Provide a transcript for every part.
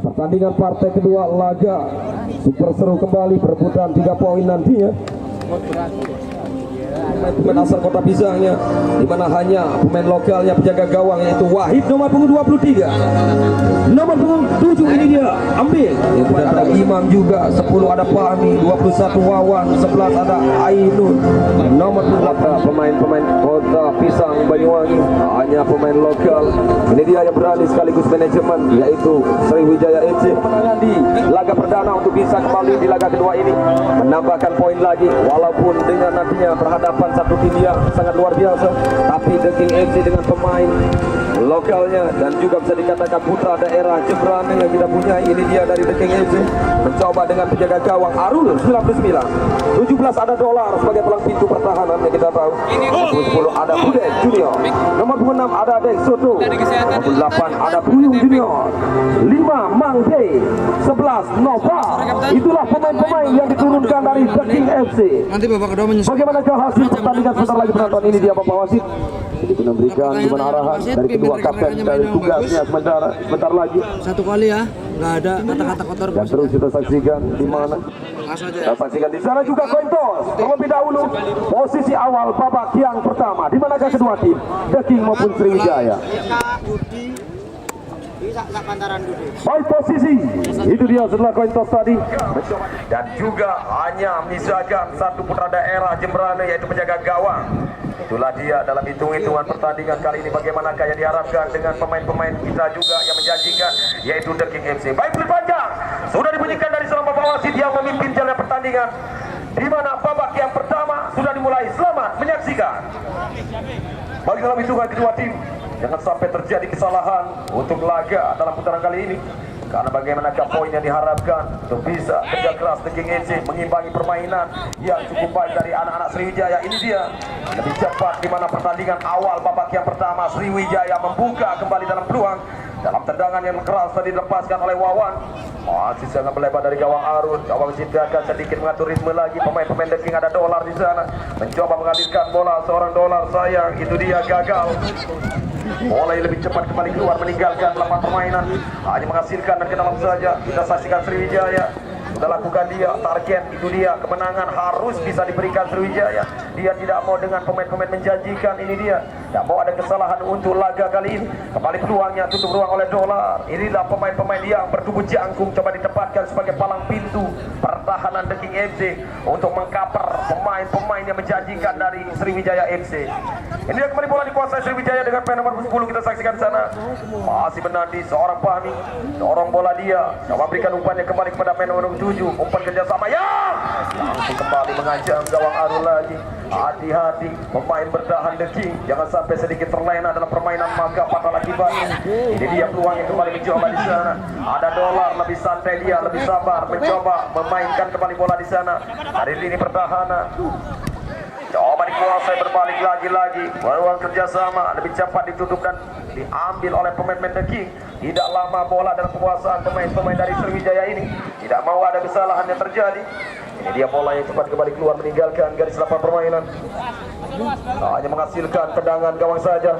Pertandingan partai kedua laga super seru kembali, perebutan 3 poin nantinya. Pemain asal Kota Pisangnya, di mana hanya pemain lokalnya penjaga gawang yaitu Wahid nomor punggung 23, nomor punggung 7 ini dia ambil. Kemudian ada Imam juga, 10 ada Fahmi, 21 Wawan, 11 ada Ainun, nomor 8 pemain-pemain Kota Pisang Banyuwangi, hanya pemain lokal. Ini dia yang berani sekaligus manajemen yaitu Sriwijaya FC menang di laga perdana untuk bisa kembali di laga kedua ini menambahkan poin lagi, walaupun dengan nantinya berhadapan satu tim yang sangat luar biasa, tapi The King FC dengan pemain lokalnya dan juga bisa dikatakan putra daerah Jembrana yang kita punya. Ini dia dari The King FC mencoba dengan penjaga gawang Arul 99, 17 ada Dolar sebagai pelang pintu pertahanan yang kita tahu, 10 ada Budet Junior, nomor 6 ada Dek Soto, nomor 8 ada Buyung Junior, 5 Mang Day, 11 Nova. Itulah pemain-pemain yang diturunkan dari The King FC. Nanti Bapak kedua menyusul. Bagaimanakah hasil pertandingan sebentar lagi penonton? Ini dia Bapak Wasit. Jadi memberikan gimana arahan dari kedua kapten dari tugasnya sebentar lagi. Satu kali ya, nggak ada kata-kata kotor. Dan terus kita saksikan di mana. Kita saksikan di sana juga coin toss. Terlebih dahulu posisi awal babak yang pertama. Di manakah kedua tim, The King maupun Sriwijaya? Baik posisi, itu dia setelah coin toss tadi. Dan juga hanya menyisakan satu putra daerah Jembrana yaitu penjaga gawang. Itulah dia dalam hitung-hitungan pertandingan kali ini. Bagaimanakah yang diharapkan dengan pemain-pemain kita juga yang menjanjikan yaitu The King FC. Baik, panjang sudah dibunyikan dari seorang Bapak Wasit yang memimpin jalan pertandingan, di mana babak yang pertama sudah dimulai. Selamat menyaksikan. Bagi dalam hitungan kedua tim, jangan sampai terjadi kesalahan untuk laga dalam putaran kali ini, karena bagaimanakah poin yang diharapkan untuk bisa kerja keras The King FC mengimbangi permainan yang cukup baik dari anak-anak Sriwijaya. Ini dia lebih cepat, di mana pertandingan awal babak yang pertama Sriwijaya membuka kembali dalam peluang dalam tendangan yang keras tadi dilepaskan oleh Wawan. Masih sangat melebar dari gawang Arun, coba menciptakan sedikit mengatur ritme lagi. Pemain-pemain The King ada Dolar di sana, mencoba mengalirkan bola. Seorang Dolar sayang, itu dia gagal. Bola lebih cepat kembali keluar meninggalkan lapangan permainan, hanya menghasilkan dan ke dalam saja. Kita saksikan Sriwijaya sudah lakukan dia target, itu dia kemenangan harus bisa diberikan Sriwijaya. Dia tidak mau dengan pemain-pemain menjanjikan. Ini dia tidak mau ada kesalahan untuk laga kali ini. Kembali peluangnya tutup ruang oleh Dolar. Inilah pemain-pemain yang bertubuh jangkung coba ditempatkan sebagai palang pintu pertahanan The King FC untuk mengkaper pemain-pemain yang menjanjikan dari Sriwijaya FC. Ini dia kembali bola dikuasai Sriwijaya dengan pemain nomor 10. Kita saksikan di sana masih menanti seorang Fahmi, dorong bola dia, coba berikan umpannya kembali kepada pemain nomor 7. Umpan kerjasama ya langsung kembali mengancam gawang Arul lagi. Hati-hati pemain bertahan The King, jangan sampai sedikit terlena dalam permainan maka fatal akibatnya. Ini dia peluangnya kembali mencoba di sana. Ada Dolar lebih santai, dia lebih sabar mencoba memainkan kembali bola di sana dari lini pertahanan. Coba dikuasai, berbalik lagi-lagi. Peluang kerjasama lebih cepat ditutup dan diambil oleh pemain-pemain The King. Tidak lama bola dalam penguasaan pemain-pemain dari Sriwijaya ini. Tidak mau ada kesalahan yang terjadi. Ini dia bola yang cepat kembali keluar meninggalkan garis lapangan permainan. Hanya menghasilkan tendangan gawang saja.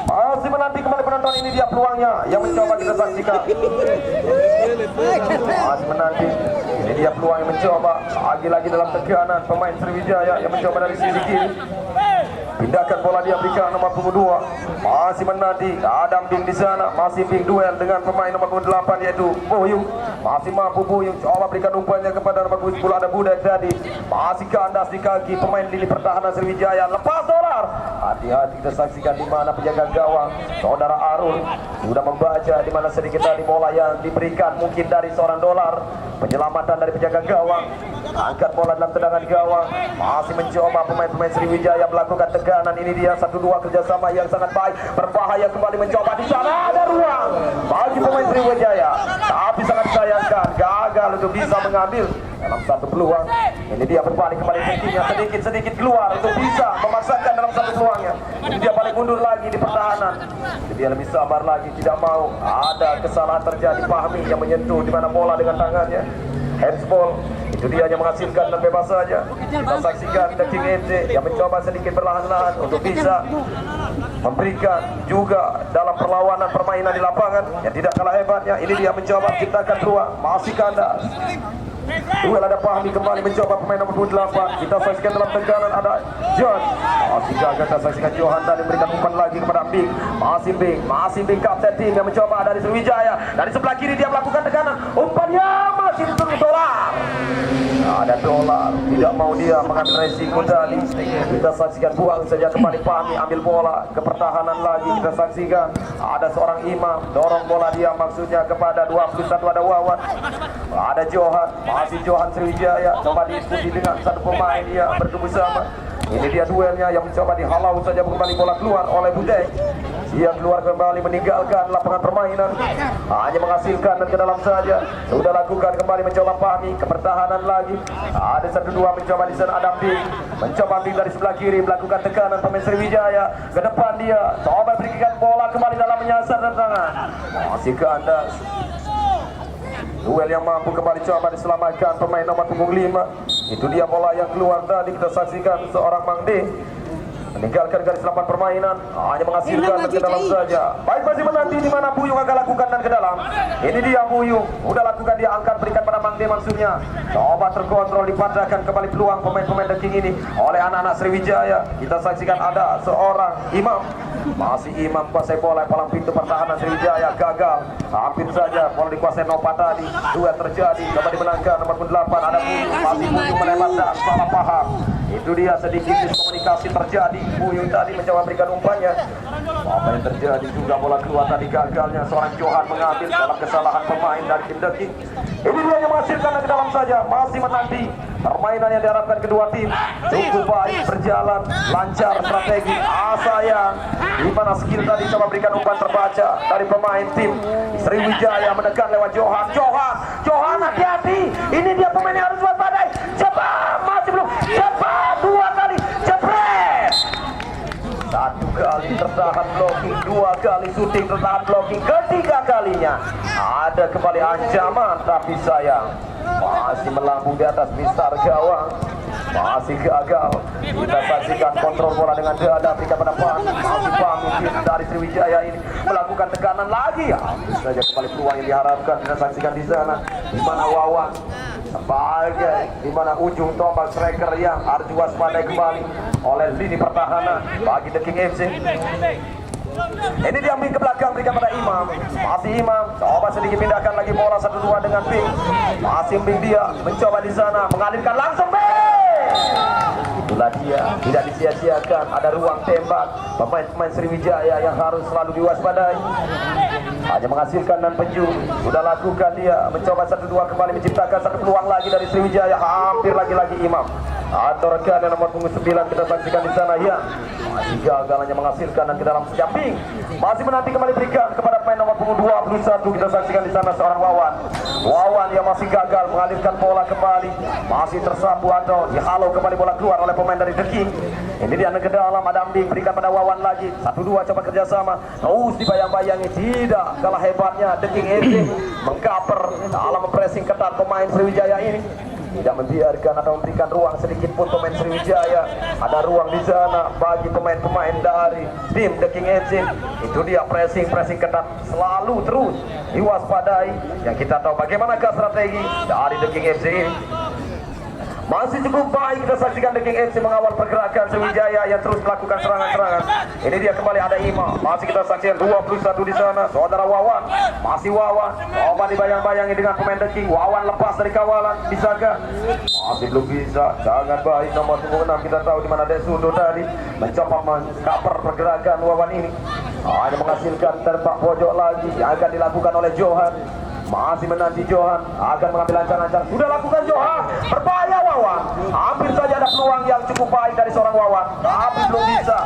Masih menanti kembali penonton. Ini dia peluangnya yang mencoba kita saksikan. Masih menanti. Ini dia peluang yang mencoba lagi-lagi dalam tekanan pemain Sriwijaya yang mencoba dari sisi kiri. Pindahkan bola, dia berikan nomor punggung 2. Masih menanti Adam Bing di sana, masih Bing duel dengan pemain nomor punggung 8 yaitu Buyung. Masih mampu Buyung, coba berikan umpannya kepada nomor punggung 10 ada Budak tadi. Masih kandas di kaki pemain lini pertahanan Sriwijaya. Lepas Dolar. Hati-hati kita saksikan di mana penjaga gawang saudara Arul sudah membaca di mana sedikit tadi bola yang diberikan mungkin dari seorang Dolar. Penyelamatan dari penjaga gawang, angkat bola dalam tendangan gawang. Masih mencoba pemain-pemain Sriwijaya melakukan tekanan. Ini dia 1-2 kerjasama yang sangat baik. Berbahaya kembali mencoba di sana, ada ruang bagi pemain Sriwijaya, tapi sangat disayangkan gagal untuk bisa mengambil dalam satu peluang. Ini dia berbalik kembali tingginya sedikit-sedikit keluar untuk bisa memaksakan dalam satu peluangnya. Ini dia balik mundur lagi di pertahanan. Ini dia lebih sabar lagi, tidak mau ada kesalahan terjadi. Fahmi yang menyentuh di mana bola dengan tangannya. Handsball Itu dia yang menghasilkan dan bebas saja. Kita saksikan The King MC yang mencoba sedikit berlahan-lahan untuk bisa memberikan juga dalam perlawanan permainan di lapangan yang tidak kalah hebatnya. Ini dia mencoba menciptakan ruang, masih kandas. Duel ada Fahmi kembali mencoba pemain nomor 28. Kita saksikan dalam tekanan ada John. Masih gagal, kita saksikan Johan tadi memberikan umpan lagi kepada Bing. Masih Bing kapten tim yang mencoba dari Sriwijaya. Dari sebelah kiri dia melakukan tekanan. Umpannya masih ditutup Dolar. Ada Dolar, tidak mau dia mengambil resiko tadi. Kita saksikan buang saja kembali Fahmi, ambil bola ke pertahanan lagi. Kita saksikan ada seorang Imam dorong bola dia maksudnya kepada 21 ada Wawan. Ada Johan, masih Johan Sriwijaya coba diikuti dengan satu pemain dia bertemu sama. Ini dia duelnya yang mencoba dihalau saja kembali bola keluar oleh Budek. Dia keluar kembali meninggalkan lapangan permainan. Hanya menghasilkan dan ke dalam saja. Sudah lakukan kembali mencoba Fahmi ke pertahanan lagi. Ada 1-2 mencoba di sana Adam Bing. Mencoba Bing dari sebelah kiri melakukan tekanan pemain Sriwijaya. Ke depan dia coba berikan bola kembali dalam menyasar dan tangan. Masih kandas. Duel yang mampu kembali coba diselamatkan pemain nomor punggung 5. Itu dia bola yang keluar tadi. Kita saksikan seorang Mang D meninggalkan garis lapangan permainan, hanya menghasilkan dan ke dalam saja. Baik, masih menanti di mana Buyung akan lakukan dan ke dalam. Ini dia Buyung, udah lakukan dia angkat berikan pada Mang D maksudnya. Coba terkontrol dipatahkan kembali peluang pemain-pemain The King ini oleh anak-anak Sriwijaya. Kita saksikan ada seorang Imam. Masih Imam kuasai bola palang pintu pertahanan Sriwijaya gagal. Hampir saja bola dikuasai Nova tadi. Duel terjadi, coba dimenangkan nomor 8 ada Buyung. Masih Buyung melewat dan salah paham. Itu dia sedikit miskomunikasi terjadi. Buyung tadi mencoba berikan umpannya. Apa yang terjadi juga bola keluar tadi gagalnya seorang Johan mengambil dalam kesalahan pemain dari tim The King. Ini dia yang menghasilkan ke dalam saja. Masih menanti permainan yang diharapkan kedua tim cukup baik, berjalan lancar strategi. Sayang di mana skill tadi coba berikan umpan terbaca dari pemain tim Sriwijaya menekan lewat Johan. Johan hati-hati. Ini dia pemain yang harus waspadai. Cepat, masih belum. Cepat, 2 kali jepret. 1 kali tertahan blocking, 2 kali shooting tertahan blocking, ketiga kalinya ada kembali ancaman tapi sayang masih melambung di atas mistar gawang. Masih gagal. Kita saksikan kontrol bola dengan dada berikan pada Fahmi. Masih Fahmi dari Sriwijaya ini melakukan tekanan lagi. Habis saja kembali peluang yang diharapkan. Kita saksikan di sana di mana Wawan sebagai di mana ujung tombak striker yang harus diwaspadai kembali oleh lini pertahanan bagi The King FC. Ini diambil ke belakang berikan pada Imam. Masih Imam coba sedikit pindahkan lagi bola 1-2 dengan Bing. Masih Bing dia mencoba di sana mengalirkan langsung Bing. Itulah dia, tidak disia-siakan, ada ruang tembak pemain-pemain Sriwijaya yang harus selalu diwaspadai. Hanya menghasilkan dan penju. Sudah lakukan dia mencoba 1-2 kembali menciptakan satu peluang lagi dari Sriwijaya. Hampir lagi-lagi Imam atau rekan yang nomor punggung 9 kita saksikan di sana ya. Masih gagal hanya menghasilkan dan ke dalam Bing. Masih menanti kembali berikan kepada pemain nomor punggung 21 kita saksikan di sana seorang Wawan yang masih gagal mengalirkan bola kembali. Masih tersapu atau dihalau kembali bola keluar oleh pemain dari The King. Ini dia ke dalam ada Bing berikan pada Wawan lagi. 1-2 coba kerjasama. Terus dibayang-bayangi tidak kalah hebatnya The King FC mengcover dalam mempressing ketat pemain Sriwijaya ini. Tidak membiarkan atau memberikan ruang sedikit pun pemain Sriwijaya. Ada ruang di sana bagi pemain-pemain dari tim The King FC. Itu dia pressing ketat selalu terus diwaspadai. Yang kita tahu bagaimanakah strategi dari The King FC ini. Masih cukup baik kita saksikan The King FC mengawal pergerakan Sriwijaya yang terus melakukan serangan-serangan. Ini dia kembali ada Imam. Masih kita saksikan 21 di sana. Saudara Wawan. Masih Wawan. Coba dibayang-bayangi dengan pemain The King. Wawan lepas dari kawalan. Bisakah? Masih belum bisa. Sangat baik nomor punggung 6 kita tahu di mana Desudo tadi mencoba mengcover pergerakan Wawan ini. Hanya menghasilkan terpak pojok lagi yang akan dilakukan oleh Johan. Masih menanti Johan akan mengambil ancang-ancang. Sudah lakukan Johan. Berbahaya Wawan. Hampir saja ada peluang yang cukup baik dari seorang Wawan, tapi belum bisa.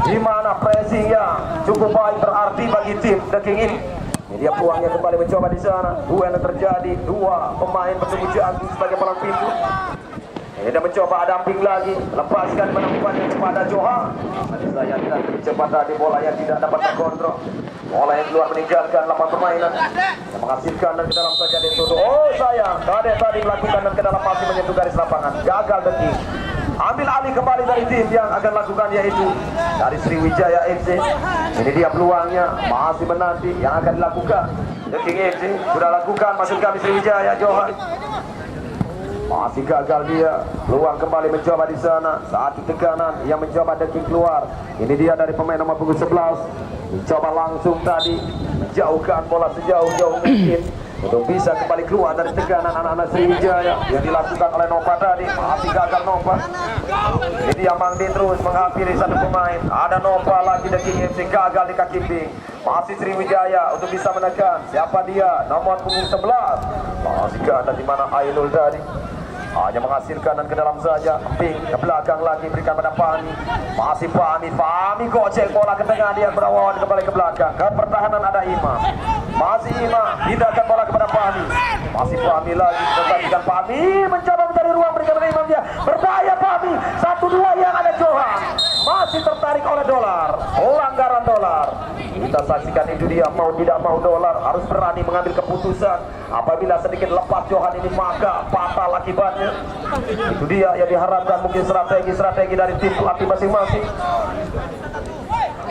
Di mana pressing yang cukup baik berarti bagi tim The King ini. Ini dia peluangnya kembali mencoba di sana. Duel yang terjadi. 2 pemain bertemu jantung sebagai palang pintu. Ini mencoba damping lagi, lepaskan menemukannya kepada Johan. Disayangkan kecepatan di bola yang tidak dapat terkontrol. Bola yang keluar meninggalkan lapangan permainan, yang menghasilkan dan ke dalam saja Dentodo. Oh sayang, Kade tadi melakukan dan ke dalam masih menyentuh garis lapangan. Gagal Deki. Ambil alih kembali dari tim yang akan lakukan yaitu dari Sriwijaya FC. Ini dia peluangnya, masih menanti yang akan dilakukan. Deki FC sudah lakukan, masuk kami Sriwijaya Johan. Masih gagal dia. Peluang kembali mencoba di sana. Satu tekanan yang mencoba Deki keluar. Ini dia dari pemain nomor punggung 11. Mencoba langsung tadi menjauhkan bola sejauh-jauh mungkin untuk bisa kembali keluar dari tekanan anak-anak Sriwijaya yang dilakukan oleh Nova tadi. Masih gagal Nova. Ini dia Mangdi terus menghampiri satu pemain. Ada Nova lagi Deki FC gagal di kaki ping. Masih Sriwijaya untuk bisa menekan. Siapa dia? Nomor punggung 11. Masih gagal di mana Ainul tadi. Hanya menghasilkan dan ke dalam saja. Ping ke belakang lagi berikan pada Fahmi. Masih Fahmi gocek bola ke tengah, dia berawan kembali ke belakang. Ke pertahanan ada Imam. Masih Imam pindahkan bola kepada Fahmi. Masih Fahmi lagi, tetapikan Fahmi mencoba mencari ruang berikan pada Imam dia. Berbahaya Fahmi. 1-2 yang ada Johan. Masih tertarik oleh Dolar. Pelanggaran Dolar. Kita saksikan itu dia, mau tidak mau Dolar harus berani mengambil keputusan. Apabila sedikit lepas Johan ini maka fatal akibatnya. Itu dia yang diharapkan, mungkin strategi dari tim pelatih masing-masing.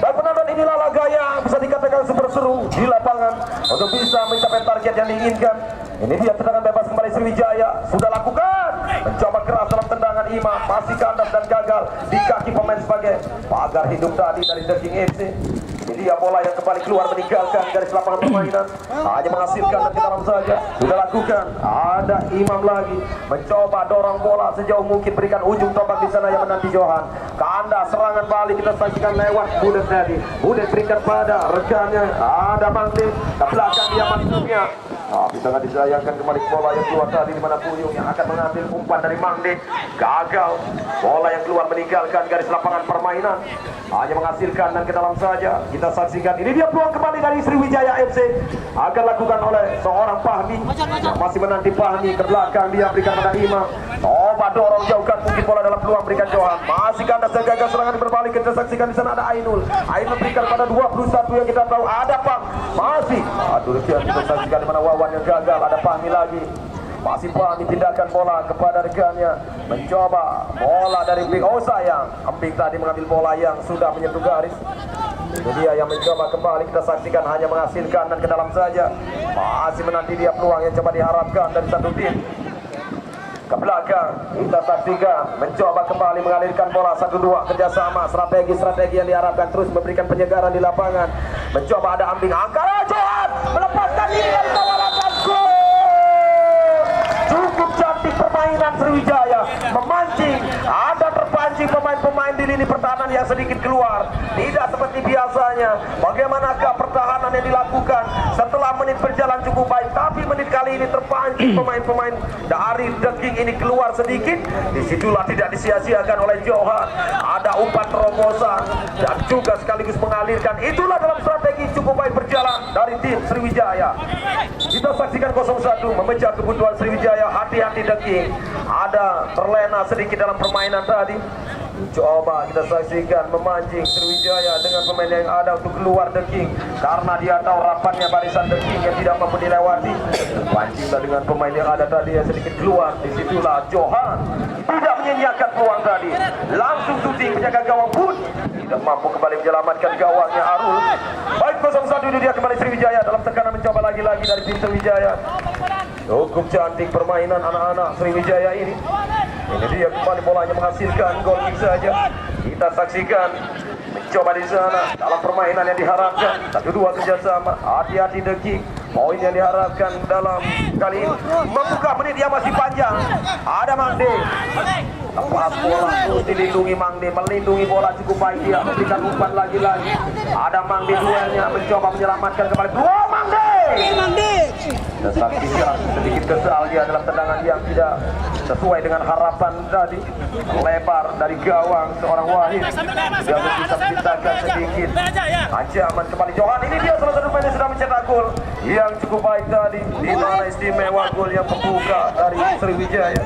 Baik penonton, inilah laga yang bisa dikatakan super seru di lapangan untuk bisa mencapai target yang diinginkan. Ini dia tendangan bebas kembali Sriwijaya sudah lakukan, mencoba keras dalam tendangan Imam, masih kandas dan gagal di kaki pemain sebagai pagar hidup tadi dari The King FC. Ini dia bola yang kembali keluar meninggalkan garis lapangan permainan, hanya menghasilkan dan ke dalam saja. Sudah lakukan, ada Imam lagi mencoba dorong bola sejauh mungkin, berikan ujung tombak di sana yang menanti Johan. Kandas serangan balik kita saksikan lewat Budet tadi. Budet berikan pada rekannya, ada Mangdi ke belakang dia masuknya. Tapi sangat disayangkan kembali bola yang keluar tadi di mana Puyung yang akan mengambil umpan dari Mangdi. Gagal. Bola yang keluar meninggalkan garis lapangan permainan. Hanya menghasilkan dan ke dalam saja. Kita saksikan. Ini dia peluang kembali dari Sriwijaya FC. Akan lakukan oleh seorang Fahmi. Yang masih menanti Fahmi ke belakang dia berikan pada Imam. Coba dorong jauhkan mungkin bola dalam peluang berikan Johan. Masih kandas dan gagal serangan berbalik. Kita saksikan di sana ada Ainul. Ainul berikan pada 21 yang kita tahu ada Pang. Masih. Aduh kita saksikan di mana Wawan yang gagal, ada Fahmi lagi. Masih Fahmi pindahkan bola kepada rekannya, mencoba bola dari Ping. Oh sayang, Emping tadi mengambil bola yang sudah menyentuh garis. Itu dia yang mencoba kembali, kita saksikan hanya menghasilkan dan ke dalam saja. Masih menanti dia peluang yang coba diharapkan dari satu tim. Ke belakang, kita saksikan mencoba kembali mengalirkan bola 1-2 kerjasama, strategi yang diharapkan terus memberikan penyegaran di lapangan. Mencoba ada Ambing, angkara Johan melepaskan diri dari kawalan dan gol. Cukup cantik permainan Sriwijaya, memancing, ada terpancing pemain-pemain di lini pertahanan yang sedikit keluar. Tidak seperti biasanya. Bagaimanakah pertahanan yang dilakukan setelah menit berjalan cukup baik, tapi menit kali ini terpancing pemain-pemain dari The King ini keluar sedikit. Disitulah tidak disia-siakan oleh Johan. Ada umpan terobosan dan juga sekaligus mengalirkan. Itulah dalam strategi cukup baik berjalan dari tim Sriwijaya. Kita saksikan 0-1 memecah kebutuhan Sriwijaya. Hati-hati The King. Ada terlena sedikit dalam permainan tadi. Coba kita saksikan memancing Sriwijaya dengan pemain yang ada untuk keluar The King, karena dia tahu rapatnya barisan The King yang tidak mampu dilewati. Pancinglah dengan pemain yang ada tadi yang sedikit keluar. Disitulah Johan tidak menyanyiakan peluang tadi, langsung shooting penjaga gawang pun tidak mampu kembali menyelamatkan gawangnya Arul. Baik 0-1 ini dia kembali Sriwijaya dalam tekanan, mencoba lagi-lagi dari tim Sriwijaya. Cukup cantik permainan anak-anak Sriwijaya ini. Ini dia kembali bolanya menghasilkan gol kick saja. Kita saksikan mencoba di sana dalam permainan yang diharapkan 1-2 kerjasama. Hati-hati The King. Poin yang diharapkan dalam kali ini membuka menit yang masih panjang. Ada Mangdi. Lepas bola terus dilindungi Mangdi, melindungi bola cukup baik dia, memberikan umpan lagi-lagi. Ada Mangdi duelnya, mencoba menyelamatkan kembali. Dua Mangdi. Dan saksikan sedikit kesal dia dalam tendangan yang tidak sesuai dengan harapan tadi. Lebar dari gawang seorang Wahid. Dia bisa menciptakan sedikit ancaman kembali Johan. Ini dia salah satu pemain yang sudah mencetak gol yang cukup baik tadi, di mana istimewa gol yang membuka dari Sriwijaya.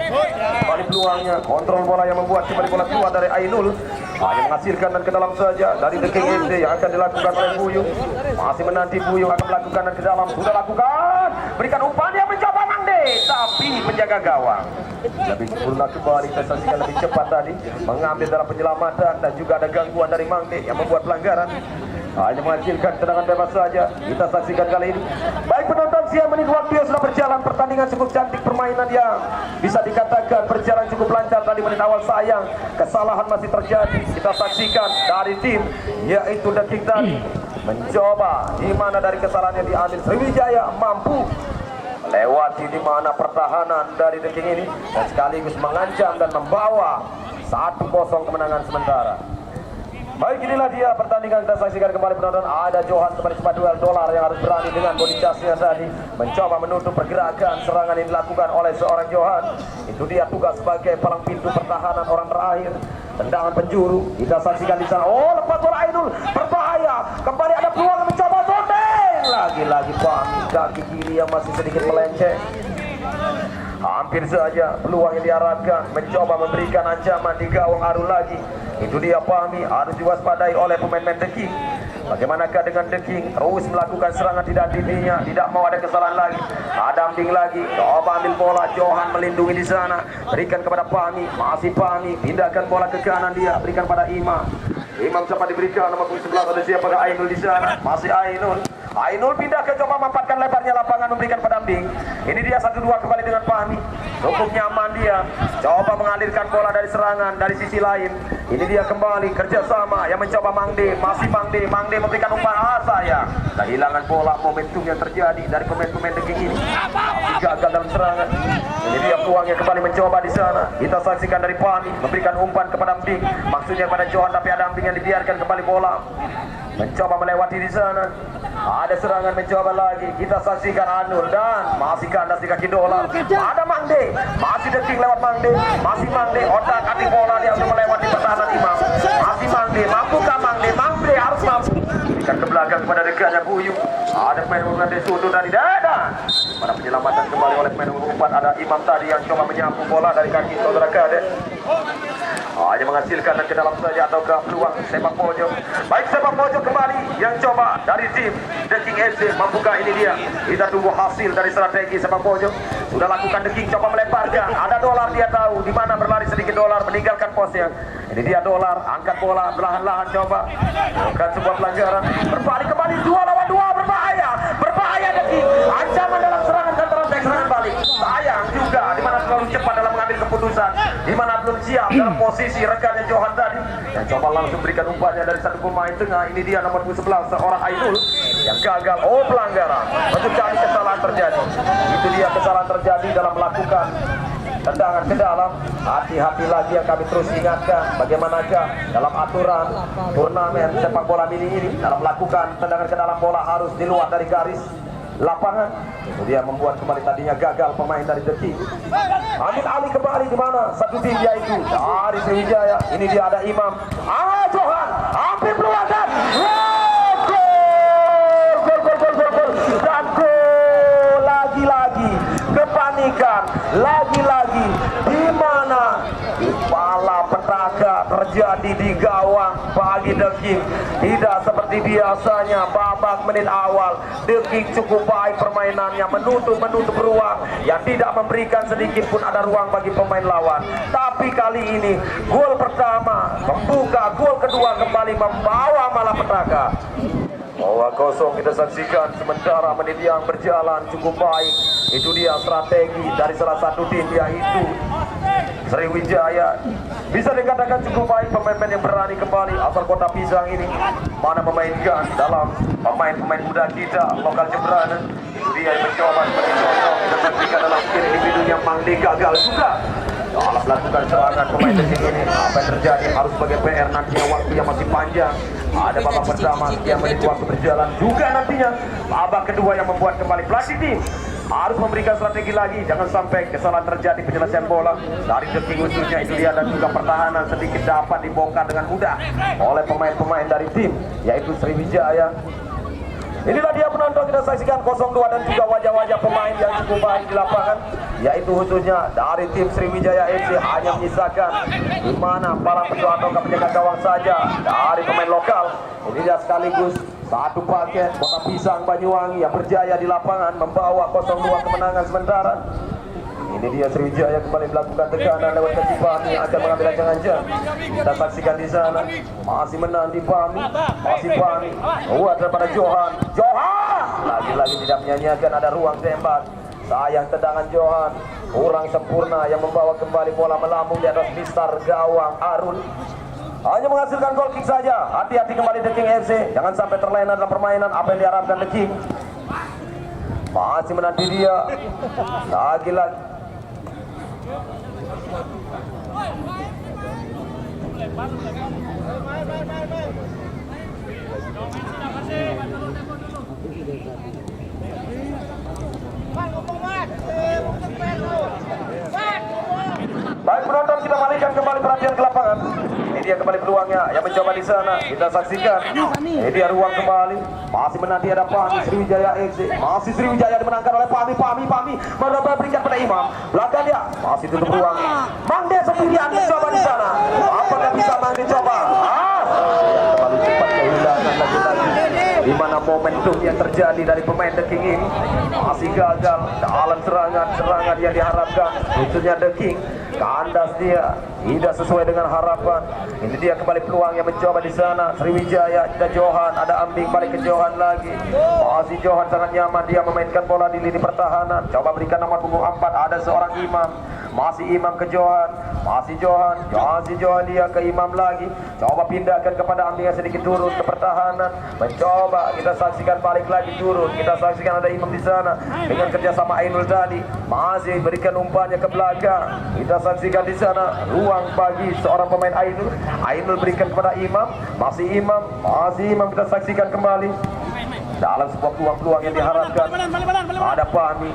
Kembali peluangnya, kontrol bola yang membuat kembali bola keluar dari Ainul. Hanya menghasilkan dan ke dalam saja dari The King SD yang akan dilakukan oleh Buyung. Masih menanti Buyung akan melakukan dan ke dalam. Sudah lakukan, berikan umpan, dia mencoba Mangde, tapi penjaga gawang lebih sempurna kembali, saksikan lebih cepat tadi mengambil dalam penyelamatan, dan juga ada gangguan dari Mangde yang membuat pelanggaran. Hanya menghasilkan tendangan bebas saja. Kita saksikan kali ini. Baik penonton, siang menit waktu yang sudah berjalan. Pertandingan cukup cantik, permainan yang bisa dikatakan berjalan cukup lancar tadi menit awal. Sayang, kesalahan masih terjadi. Kita saksikan dari tim yaitu The King tadi mencoba di mana dari kesalahannya diambil Sriwijaya mampu lewati di mana pertahanan dari The King ini dan sekaligus mengancam dan membawa 1-0 kemenangan sementara. Baik, inilah dia pertandingan. Kita saksikan kembali penonton. Ada Johan kembali sempat duel dolar yang harus berani dengan body charge-nya tadi mencoba menutup pergerakan serangan yang dilakukan oleh seorang Johan. Itu dia tugas sebagai palang pintu pertahanan orang terakhir. Tendangan penjuru kita saksikan di sana. Oh, lepas bola Ainul berbahaya. Kembali ada peluang mencoba shooting. Lagi-lagi Fahmi, kaki kiri yang masih sedikit melenceng. Hampir saja peluang yang diharapkan, mencoba memberikan ancaman di gawang Arul lagi. Itu dia Fahmi, harus diwaspadai oleh pemain-pemain The King. Bagaimanakah dengan The King? Terus melakukan serangan tidak dirinya, tidak mau ada kesalahan lagi. Ada ambing lagi, coba ambil bola, Johan melindungi di sana, berikan kepada Fahmi, masih Fahmi, pindahkan bola ke kanan dia, berikan pada Imam. Imam sempat diberikan nomor 11 ada siapakah Ainul di sana, masih Ainul. Ainul pindah ke coba memanfaatkan lebarnya lapangan memberikan pendamping. Ini dia 1-2 kembali dengan Fahmi. Cukup nyaman dia. Coba mengalirkan bola dari serangan dari sisi lain. Ini dia kembali kerjasama yang mencoba Mangde. Masih Mangde. Mangde memberikan umpan. Sayang. Kehilangan bola, momentum yang terjadi dari pemain-pemain The King ini. Masih gagal dalam serangan. Ini dia peluangnya kembali mencoba di sana. Kita saksikan dari Fahmi memberikan umpan kepada Ambing. Maksudnya kepada Johan, tapi ada Ambing yang dibiarkan kembali bola. Mencoba melewati di sana. Ada serangan mencoba lagi. Kita saksikan Anul dan masih kandas di kaki dolar. Ada Mangde, masih The King lewat Mangde, masih Mangde otak atik bola dia untuk melewati pertahanan Imam. Masih Mangde, mampukah Mangde? Mangde harus mampu. Berikan ke belakang kepada dekatnya Buyung. Ada pemain umpan dari sudut tadi dada. Pada penyelamatan kembali oleh pemain umpan 4 ada Imam tadi yang coba menyapu bola dari kaki saudara Kadet. Hanya menghasilkan dan ke dalam saja ataukah peluang sepak pojok. Baik, sepak pojok kembali yang coba dari tim The King FC. Mampukah ini dia? Kita tunggu hasil dari strategi sepak pojok. Sudah lakukan The King coba melemparkan. Ada dolar, dia tahu di mana berlari sedikit dolar meninggalkan posnya. Ini dia dolar, angkat bola perlahan-lahan coba. Bukan sebuah pelanggaran. Berbalik kembali 2 lawan 2 berbahaya. Berbahaya The King. Ancaman dalam serangan counter attack serangan balik. Sayang juga di mana terlalu cepat dalam mengambil keputusan. Di mana belum siap dalam posisi rekannya Johan tadi. Yang coba langsung berikan umpannya dari satu pemain tengah. Ini dia nomor 11 seorang Ainul yang gagal. Oh, pelanggaran. Betul sekali kesalahan terjadi. Itu dia kesalahan terjadi dalam melakukan tendangan ke dalam. Hati-hati lagi yang kami terus ingatkan. Bagaimanakah dalam aturan turnamen sepak bola mini ini dalam melakukan tendangan ke dalam bola harus di luar dari garis lapangan. Itu dia membuat kembali tadinya gagal pemain dari The King. Ambil alih kembali di mana satu tim yaitu dari Sriwijaya. Ini dia ada Imam. Johan hampir peluang dan gol. Dan gol lagi-lagi kepanikan lagi-lagi di mana kepala petaka terjadi di gawang bagi The King. Tidak seperti biasanya babak menit awal The King cukup baik permainannya, menutup ruang yang tidak memberikan sedikit pun ada ruang bagi pemain lawan. Tapi kali ini gol pertama membuka, gol kedua kembali membawa malapetaka. 2-0 kita saksikan sementara menit yang berjalan cukup baik. Itu dia strategi dari salah satu tim yaitu Sriwijaya. Bisa dikatakan cukup baik pemain-pemain yang berani kembali asal Kota Pisang ini mana memainkan dalam pemain-pemain muda kita lokal Jembrana. Itu dia yang mencoba sebagai contoh. Kita saksikan dalam skill individunya Mangde gagal juga dalam melakukan serangan pemain The King ini. Apa yang terjadi harus sebagai PR nantinya, waktu yang masih panjang. Ada babak pertama yang menit waktu berjalan juga nantinya babak kedua yang membuat kembali pelatih tim harus memberikan strategi lagi. Jangan sampai kesalahan terjadi penyelesaian bola dari The King khususnya itu dia, dan juga pertahanan sedikit dapat dibongkar dengan mudah oleh pemain-pemain dari tim yaitu Sriwijaya. Inilah dia penonton, kita saksikan 02 dan juga wajah-wajah pemain yang cukup baik di lapangan, yaitu khususnya dari tim Sriwijaya FC hanya menyisakan di mana para penjual atau penjaga gawang saja dari pemain lokal. Ini dia sekaligus satu paket Kota Pisang Banyuwangi yang berjaya di lapangan membawa 02 kemenangan sementara. Ini dia Sriwijaya kembali melakukan tekanan lewat kaki Pami yang akan mengambil anjang-anjang. Kita saksikan di sana masih menang di Pami, masih Pami. Daripada Johan, lagi-lagi tidak menyanyiakan, ada ruang tembak. Sayang tendangan Johan kurang sempurna yang membawa kembali bola melambung di atas mistar gawang Arun. Hanya menghasilkan gol kick saja. Hati-hati kembali The King FC, jangan sampai terlena dalam permainan apa yang diharapkan The King. Masih menanti dia lagi-lagi. Baik penonton, kita balikan kembali perhatian ke lapangan. Ini dia kembali peluangnya yang mencoba di sana. Kita saksikan. Ini dia ruang kembali. Masih menanti ada Pami Sriwijaya FC. Masih Sriwijaya dimenangkan oleh Pami. Mencoba berikan pada Imam. Belakang dia masih tutup ruang. Mangde sendirian mencoba di sana. Apakah bisa Mangde coba? Terlalu cepat kehilangan lagi-lagi. Di mana momentum yang terjadi dari pemain The King ini masih gagal dalam serangan yang diharapkan, khususnya The King. Kandas dia tidak sesuai dengan harapan. Ini dia kembali peluang yang mencoba di sana. Sriwijaya, ada Johan, ada Ambing, balik ke Johan lagi. Masih Johan sangat nyaman dia memainkan bola di lini pertahanan. Coba berikan nomor punggung 4, ada seorang Imam. Masih Imam ke Johan, masih Johan dia ke Imam lagi. Coba pindahkan kepada Ambing yang sedikit turun ke pertahanan. Mencoba kita saksikan balik lagi turun. Kita saksikan ada Imam di sana dengan kerjasama Ainul tadi. Masih berikan umpannya ke belakang. Kita saksikan di sana ruang bagi seorang pemain Ainul. Ainul berikan kepada Imam, masih Imam kita saksikan kembali dalam sebuah peluang-peluang yang diharapkan. Ada Pami,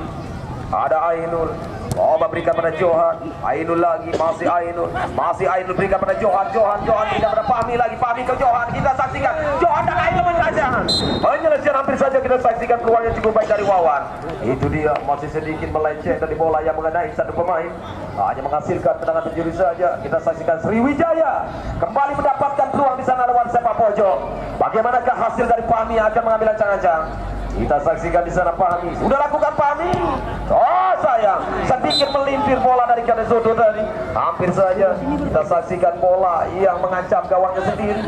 ada Ainul. Coba berikan pada Johan, Ainul lagi, masih Ainul berikan pada Johan berikan pada Pami lagi, Pami ke Johan. Kita saksikan Johan dan Ainul penyelesaian hampir saja. Kita saksikan peluang yang cukup baik dari Wawan. Itu dia masih sedikit melenceng dari bola yang mengenai satu pemain, hanya menghasilkan tendangan penjuru saja. Kita saksikan Sriwijaya kembali mendapatkan peluang di sana lewat sepak pojok. Bagaimanakah hasil dari Pami yang akan mengambil ancang-ancang? Kita saksikan di sana Pami. Sudah lakukan Pami. Oh sayang, sedikit melintir bola dari kanan sudut tadi. Hampir saja kita saksikan bola yang mengancam gawangnya sendiri.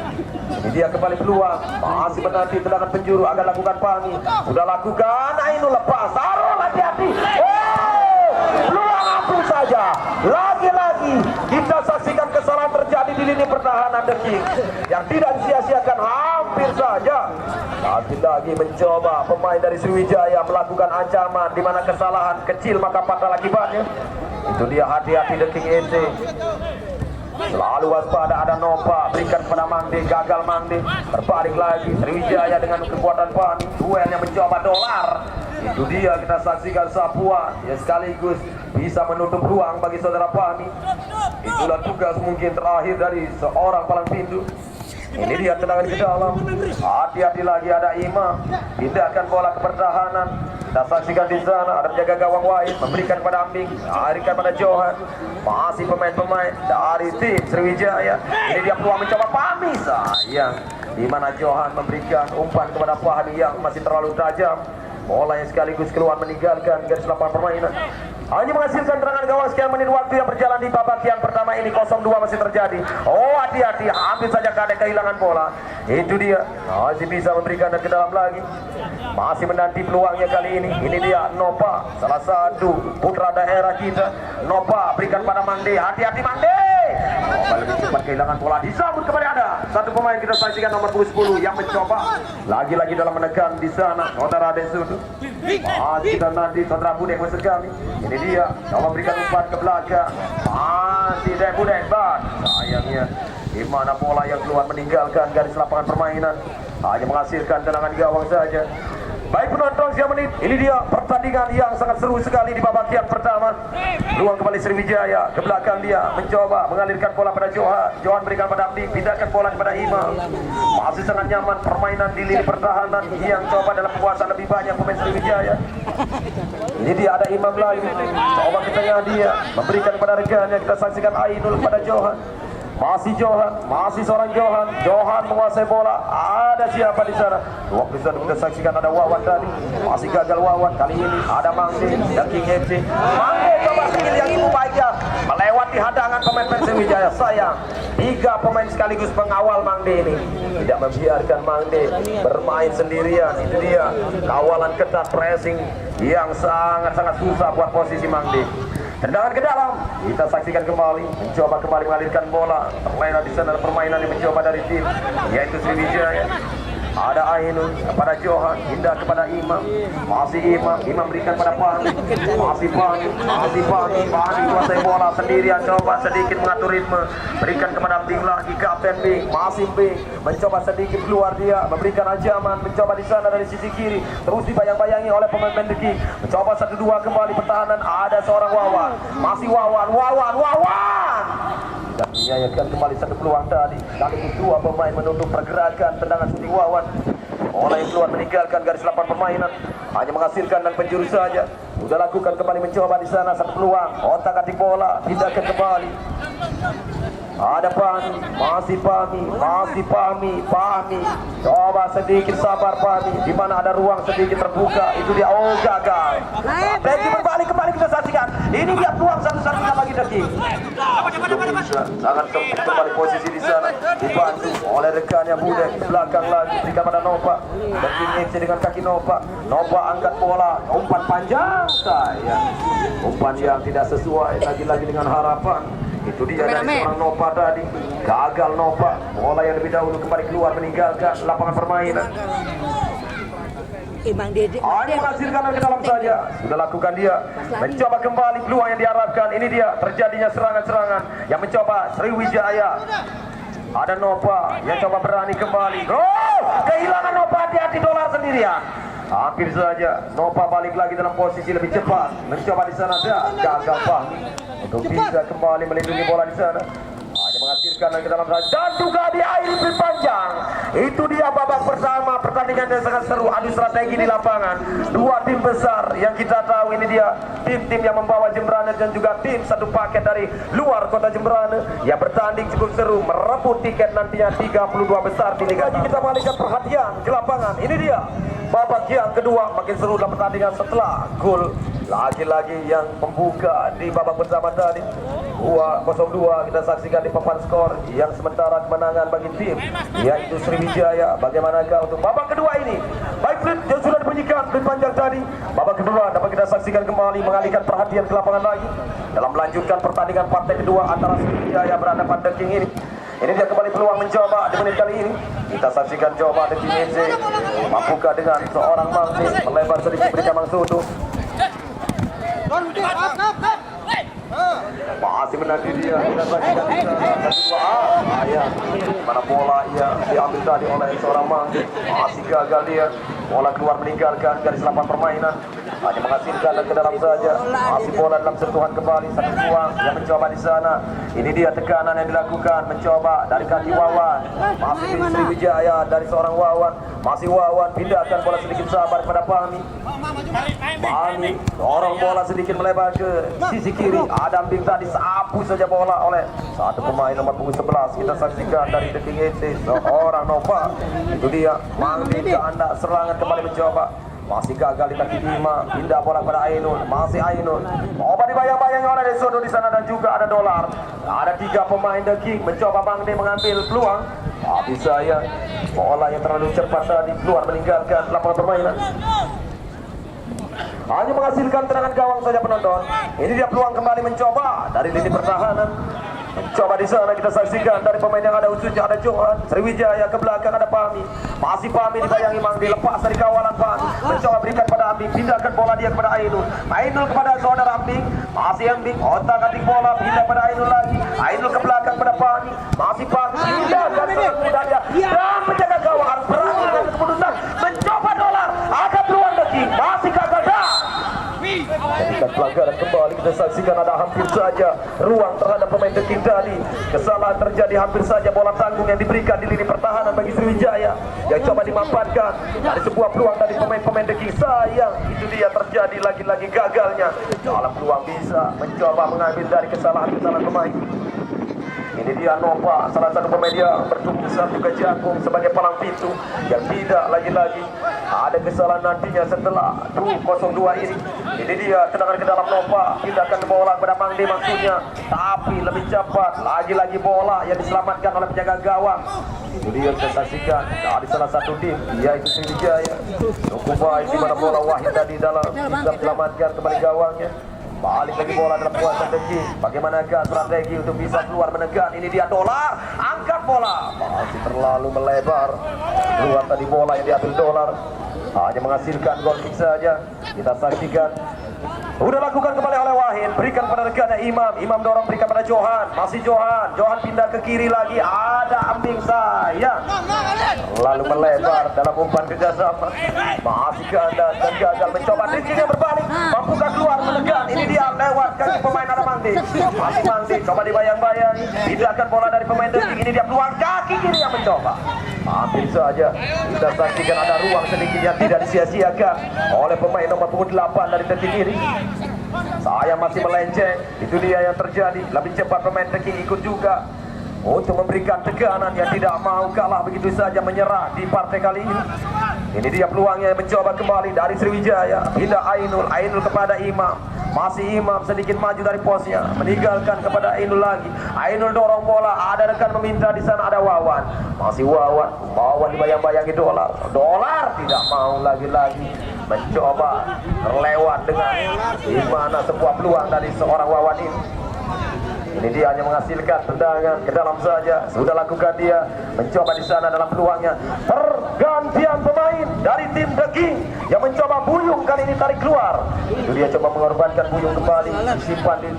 Ini dia kembali peluang. Masih menanti tendangan penjuru akan lakukan Pami. Sudah lakukan, Ainul lepas. Taruh hati-hati. Oh, peluang ampuh saja. Lagi-lagi kita saksikan kesalahan terjadi di lini pertahanan The King yang tidak disia-siakan. Hampir saja lagi-lagi mencoba pemain dari Sriwijaya melakukan ancaman, di mana kesalahan kecil maka fatal akibatnya. Itu dia, hati-hati The King FC. Selalu waspada, ada Nova, berikan kepada Mangde, gagal Mangde. Berbalik lagi Sriwijaya dengan kekuatan Pami. Duel yang mencoba dolar. Itu dia, kita saksikan Sapua ya sekaligus bisa menutup ruang bagi saudara Pami. Itulah tugas mungkin terakhir dari seorang palang pintu. Ini dia tendangan ke dalam. Hati-hati lagi, ada Imam. Pindahkan bola ke pertahanan. Kita saksikan di sana ada penjaga gawang Wahid memberikan kepada Ambing, berikan pada Johan. Masih pemain-pemain dari tim Sriwijaya. Ini dia peluang mencoba Pami. Sayang, di mana Johan memberikan umpan kepada Pami yang masih terlalu tajam. Bola yang sekaligus keluar meninggalkan garis lapangan permainan. Hanya menghasilkan serangan gawang sekian menit waktu yang berjalan di babak yang pertama ini. 0-2 masih terjadi. Oh hati-hati, hampir saja Kadek kehilangan bola. Itu dia, masih bisa memberikan dan ke dalam lagi. Masih menanti peluangnya kali ini. Ini dia Nova, salah satu putra daerah kita. Nova berikan pada Mangde. Hati-hati Mangde. Nova lebih cepat kehilangan bola. Disambut kembali ada satu pemain, kita saksikan nomor 10 yang mencoba lagi-lagi dalam menekan di sana saudara Desudu. Masih kita nanti saudara Budek sekali. Ini dia, coba berikan umpan ke belakang. Masih Budek, sayangnya di mana bola yang keluar meninggalkan garis lapangan permainan, hanya menghasilkan tendangan gawang saja. Baik penonton siang menit, ini dia pertandingan yang sangat seru sekali di babak yang pertama. Peluang kembali Sriwijaya, ke belakang dia mencoba mengalirkan bola pada Johan. Johan berikan pada Abdi, pindahkan bola kepada Imam. Masih sangat nyaman permainan di lini pertahanan yang coba dalam penguasaan lebih banyak pemain Sriwijaya. Ini dia ada Imam lagi, coba ke tengah dia memberikan kepada rekannya. Kita saksikan Ainul kepada Johan. Masih Johan, masih seorang Johan. Johan menguasai bola. Ada siapa di sana? Waktu itu kita saksikan ada Wawan tadi. Masih gagal Wawan. Kali ini ada Mangde dan King FC. Mangde coba skill yang cukup baik ya, melewati hadangan pemain Sriwijaya. Sayang, 3 pemain sekaligus pengawal Mangde ini tidak membiarkan Mangde bermain sendirian. Itu dia kawalan ketat, pressing yang sangat-sangat susah buat posisi Mangde. Tendangan ke dalam, kita saksikan kembali, mencoba kembali mengalirkan bola. Terlena di sana permainan yang mencoba dari tim, yaitu Sriwijaya. Ada Ainul kepada Johan, pindah kepada Imam. Masih Imam berikan pada Fahmi. Masih Fahmi kuasai bola sendirian, coba sedikit mengatur ritme. Berikan kepada Bing lagi, Kapten Bing. Masih Bing, mencoba sedikit keluar dia, memberikan ancaman, mencoba di sana dari sisi kiri. Terus dibayang-bayangi oleh pemain Mendeki. Mencoba 1-2 kembali pertahanan, ada seorang Wawan. Masih Wawan. Dan menyayangkan kembali satu peluang tadi. Kali itu 2 pemain menutup pergerakan tendangan shooting Wawan. Bola yang keluar meninggalkan garis 8 permainan, hanya menghasilkan dan penjuru saja. Sudah lakukan kembali mencoba di sana satu peluang. Otak-atik bola, pindahkan kembali. Ada Fahmi, masih Fahmi. Coba sedikit sabar Fahmi. Di mana ada ruang sedikit terbuka, itu dia. Oh, gagal. Deki berbalik kembali, kita saksikan. Ini dia peluang satu-satunya bagi Deki. Sangat sempit kembali posisi di sana. Dibantu oleh rekannya Budek. Belakang lagi berikan pada Nova. Deki ngece dengan kaki Nova. Nova angkat bola, umpan panjang saya. Umpan yang tidak sesuai lagi-lagi dengan harapan. Itu dia dari seorang Nova tadi. Gagal Nova. Bola yang lebih dahulu kembali keluar meninggalkan lapangan permainan. Hanya menghasilkan ke dalam saja. Sudah lakukan dia. Mencoba kembali peluang yang diharapkan. Ini dia terjadinya serangan-serangan yang mencoba Sriwijaya. Ada Nova yang coba berani kembali. Oh, kehilangan Nova, hati-hati Dolar sendirian. Hampir saja Nova balik lagi dalam posisi lebih cepat. Mencoba di sana dan gagal Fahmi untuk bisa kembali melindungi bola di sana. Hanya menghasilkan lagi dalam saja dan juga di air panjang. Itu dia babak pertama pertandingan yang sangat seru, adu strategi di lapangan. 2 tim besar yang kita tahu, ini dia tim-tim yang membawa Jemberana dan juga tim satu paket dari luar kota Jemberana yang bertanding cukup seru, merebut tiket nantinya 32 besar di Liga. Kita mengalihkan perhatian ke lapangan. Ini dia babak yang kedua, makin seru dalam pertandingan setelah gol lagi-lagi yang membuka di babak pertama tadi. 2-0-2 kita saksikan di papan skor yang sementara kemenangan bagi tim yaitu Sriwijaya. Bagaimanakah untuk babak kedua ini? Baik, Frit yang sudah dibunyikan Frit panjang tadi. Babak kedua dapat kita saksikan kembali, mengalihkan perhatian ke lapangan lagi dalam melanjutkan pertandingan partai kedua antara Sriwijaya berhadapan The King ini. Ini dia kembali peluang mencoba di menit kali ini. Kita saksikan coba The King FC mampukah dengan seorang Mangde melebar sedikit berikan Mangsudu. Masih menanti dia. Kita saksikan mana bola ia diambil tadi oleh seorang Mangde. Masih gagal dia. Bola keluar meninggalkan garis 8 permainan. Hanya menghasilkan ke dalam saja. Masih bola dalam sentuhan kembali satu peluang yang mencoba di sana. Ini dia tekanan yang dilakukan, mencoba dari kaki Wawan. Masih Sriwijaya dari seorang Wawan. Masih Wawan, pindahkan bola sedikit sabar kepada Fahmi. Fahmi dorong bola sedikit melebar ke sisi kiri. Adam Bing tadi sapu saja bola oleh satu pemain nomor punggung 11. Kita saksikan dari The King FC seorang Nova. Itu dia Mangde ke anda serangan kembali mencoba. Masih gagal di kaki Bima, pindah bola pada Ainul. Masih Ainul, coba dibayang-bayangi oleh Desodo di sana dan juga ada Dolar. Ada 3 pemain The King mencoba Mangde mengambil peluang. Tapi saya bola yang terlalu cepat tadi keluar meninggalkan lapangan permainan. Hanya menghasilkan tendangan gawang saja penonton. Ini dia peluang kembali mencoba dari lini pertahanan. Coba di sana kita saksikan dari pemain yang ada ususnya, ada Johan. Sriwijaya ke belakang ada Fahmi. Masih Fahmi dibayangi Mangde, lepas dari kawalan Fahmi. Mencoba berikan pada Ambing, pindahkan bola dia kepada Ainul. Ainul kepada saudara Ambing. Masih Ambing, otak-atik bola, pindah pada Ainul lagi. Ainul ke belakang pada Fahmi. Masih Fahmi, pindahkan seorang muda dia. Dan penjaga gawang harus berani dengan keputusan. Mencoba Dolar, ada peluang kita saksikan ada hampir saja ruang terhadap pemain The King tadi. Kesalahan terjadi, hampir saja bola tanggung yang diberikan di lini pertahanan bagi Sriwijaya yang coba dimanfaatkan dari sebuah peluang dari pemain-pemain The King. Sayang, itu dia terjadi lagi-lagi gagalnya dalam peluang bisa mencoba mengambil dari kesalahan-kesalahan pemain. Ini dia Nova, salah satu pemain dia bertubuh satu ke jagung sebagai palang pintu yang tidak lagi-lagi ada kesalahan nantinya setelah 2-0-2 ini. Ini dia tendangan ke dalam Nova, pindahkan bola kepada Mangde maksudnya, tapi lebih cepat lagi-lagi bola yang diselamatkan oleh penjaga gawang. Itu dia kita saksikan dari salah satu tim yaitu Sriwijaya. Cukup baik di mana bola Wahid tadi dalam bisa diselamatkan kembali gawangnya. Balik lagi bola dalam kuasa The King. Bagaimanakah strategi untuk bisa keluar menekan? Ini dia Dolar, angkat bola, masih terlalu melebar. Keluar tadi bola yang diambil Dolar, hanya menghasilkan gol kick saja. Kita saksikan. Udah lakukan kembali oleh Wahid, berikan pada rekannya Imam dorong berikan pada Johan, masih Johan pindah ke kiri lagi, ada ambing sayang, lalu melebar dalam umpan kerjasama, masih kandas dan gagal mencoba. The King yang berbalik, mampukah keluar menekan? Ini dia lewat kaki pemain ada Mangde, masih Mangde coba dibayang-bayangi, pindahkan bola dari pemain The King. Ini dia peluang kaki kiri yang mencoba. Hampir saja kita saksikan ada ruang sedikit yang tidak disia-siakan oleh pemain nomor punggung 8 dari The King ini. Saya masih melenceng, itu dia yang terjadi. Lebih cepat pemain The King ikut juga untuk memberikan tekanan yang tidak mau kalah begitu saja menyerah di partai kali ini. Ini dia peluangnya mencoba kembali dari Sriwijaya. Pindah Ainul kepada Imam. Masih Imam sedikit maju dari posnya, meninggalkan kepada Ainul lagi. Ainul dorong bola, ada rekan meminta di sana, ada Wawan. Masih Wawan dibayang-bayangi Dolar tidak mau lagi-lagi mencoba terlewat dengan di mana sebuah peluang dari seorang Wawan ini. Ini dia hanya menghasilkan tendangan ke dalam saja. Sudah lakukan dia mencoba di sana dalam peluangnya. Pergantian pemain dari tim The King yang mencoba Buyung kali ini tarik keluar. Itu dia coba mengorbankan Buyung kembali, disimpan di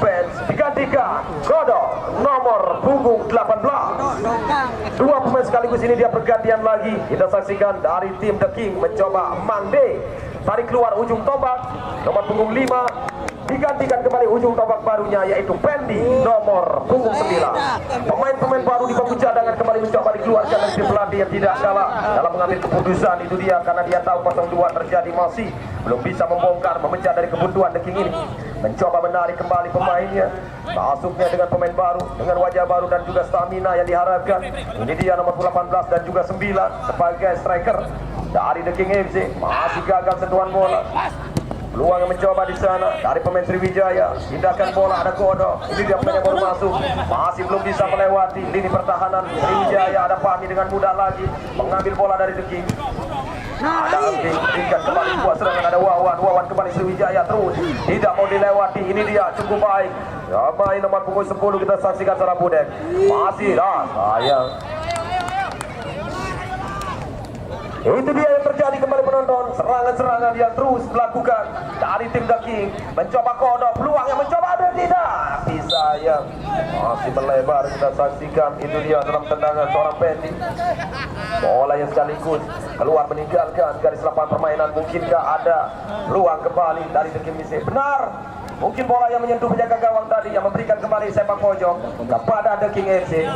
bench, digantikan Godok nomor punggung 18. Dua pemain sekaligus ini dia pergantian lagi. Kita saksikan dari tim The King mencoba Mangde tarik keluar ujung tombak nomor punggung 5. Digantikan kembali ujung tombak barunya yaitu Pendi nomor punggung 9. Pemain-pemain baru di bangku cadangan kembali mencoba dikeluarkan dari tim pelatih yang tidak kalah dalam mengambil keputusan. Itu dia karena dia tahu 0-2 terjadi, masih belum bisa membongkar memecah dari kebutuhan The King ini. Mencoba menarik kembali pemainnya, masuknya dengan pemain baru, dengan wajah baru dan juga stamina yang diharapkan. Ini dia nomor 18 dan juga 9 sebagai striker dari The King FC. Masih gagal sentuhan bola. Peluang yang mencoba di sana dari pemain Sriwijaya, pindahkan bola, ada Godok. Ini dia pemain yang baru masuk, masih belum bisa melewati lini pertahanan Sriwijaya. Ada Fahmi dengan mudah lagi mengambil bola dari The King. Ada Ambing, berikan kembali buat serangan, ada Wawan kembali Sriwijaya terus tidak mau dilewati. Ini dia cukup baik. Ya, main nomor punggung 10 kita saksikan secara budek. Masih sayang. Itu dia yang terjadi kembali penonton. Serangan-serangan yang terus dilakukan dari tim The King. Mencoba Kodok, peluang yang mencoba ada tidak. Bisa yang masih melebar. Kita saksikan itu dia dalam tendangan seorang Pendi. Bola yang sekaligus keluar meninggalkan garis lapangan permainan. Mungkinkah ada peluang kembali dari The King Mise? Benar. Mungkin bola yang menyentuh penjaga gawang tadi yang memberikan kembali sepak pojok kepada The King FC.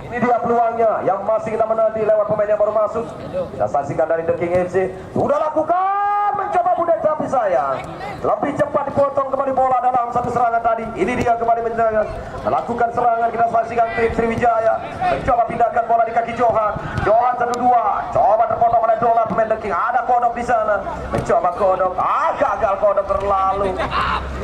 Ini dia peluangnya yang masih kita menanti lewat pemain yang baru masuk. Kita saksikan dari The King FC. Sudah lakukan mencoba budek tapi sayang. Lebih cepat dipotong kembali bola dalam satu serangan tadi. Ini dia kembali melakukan serangan. Kita saksikan tim Sriwijaya mencoba pindahkan bola di kaki Johan 1-2. Coba terpotong oleh Dolar pemain The King. Ada Kodok di sana. Mencoba Kodok. Gagal Kodok terlalu.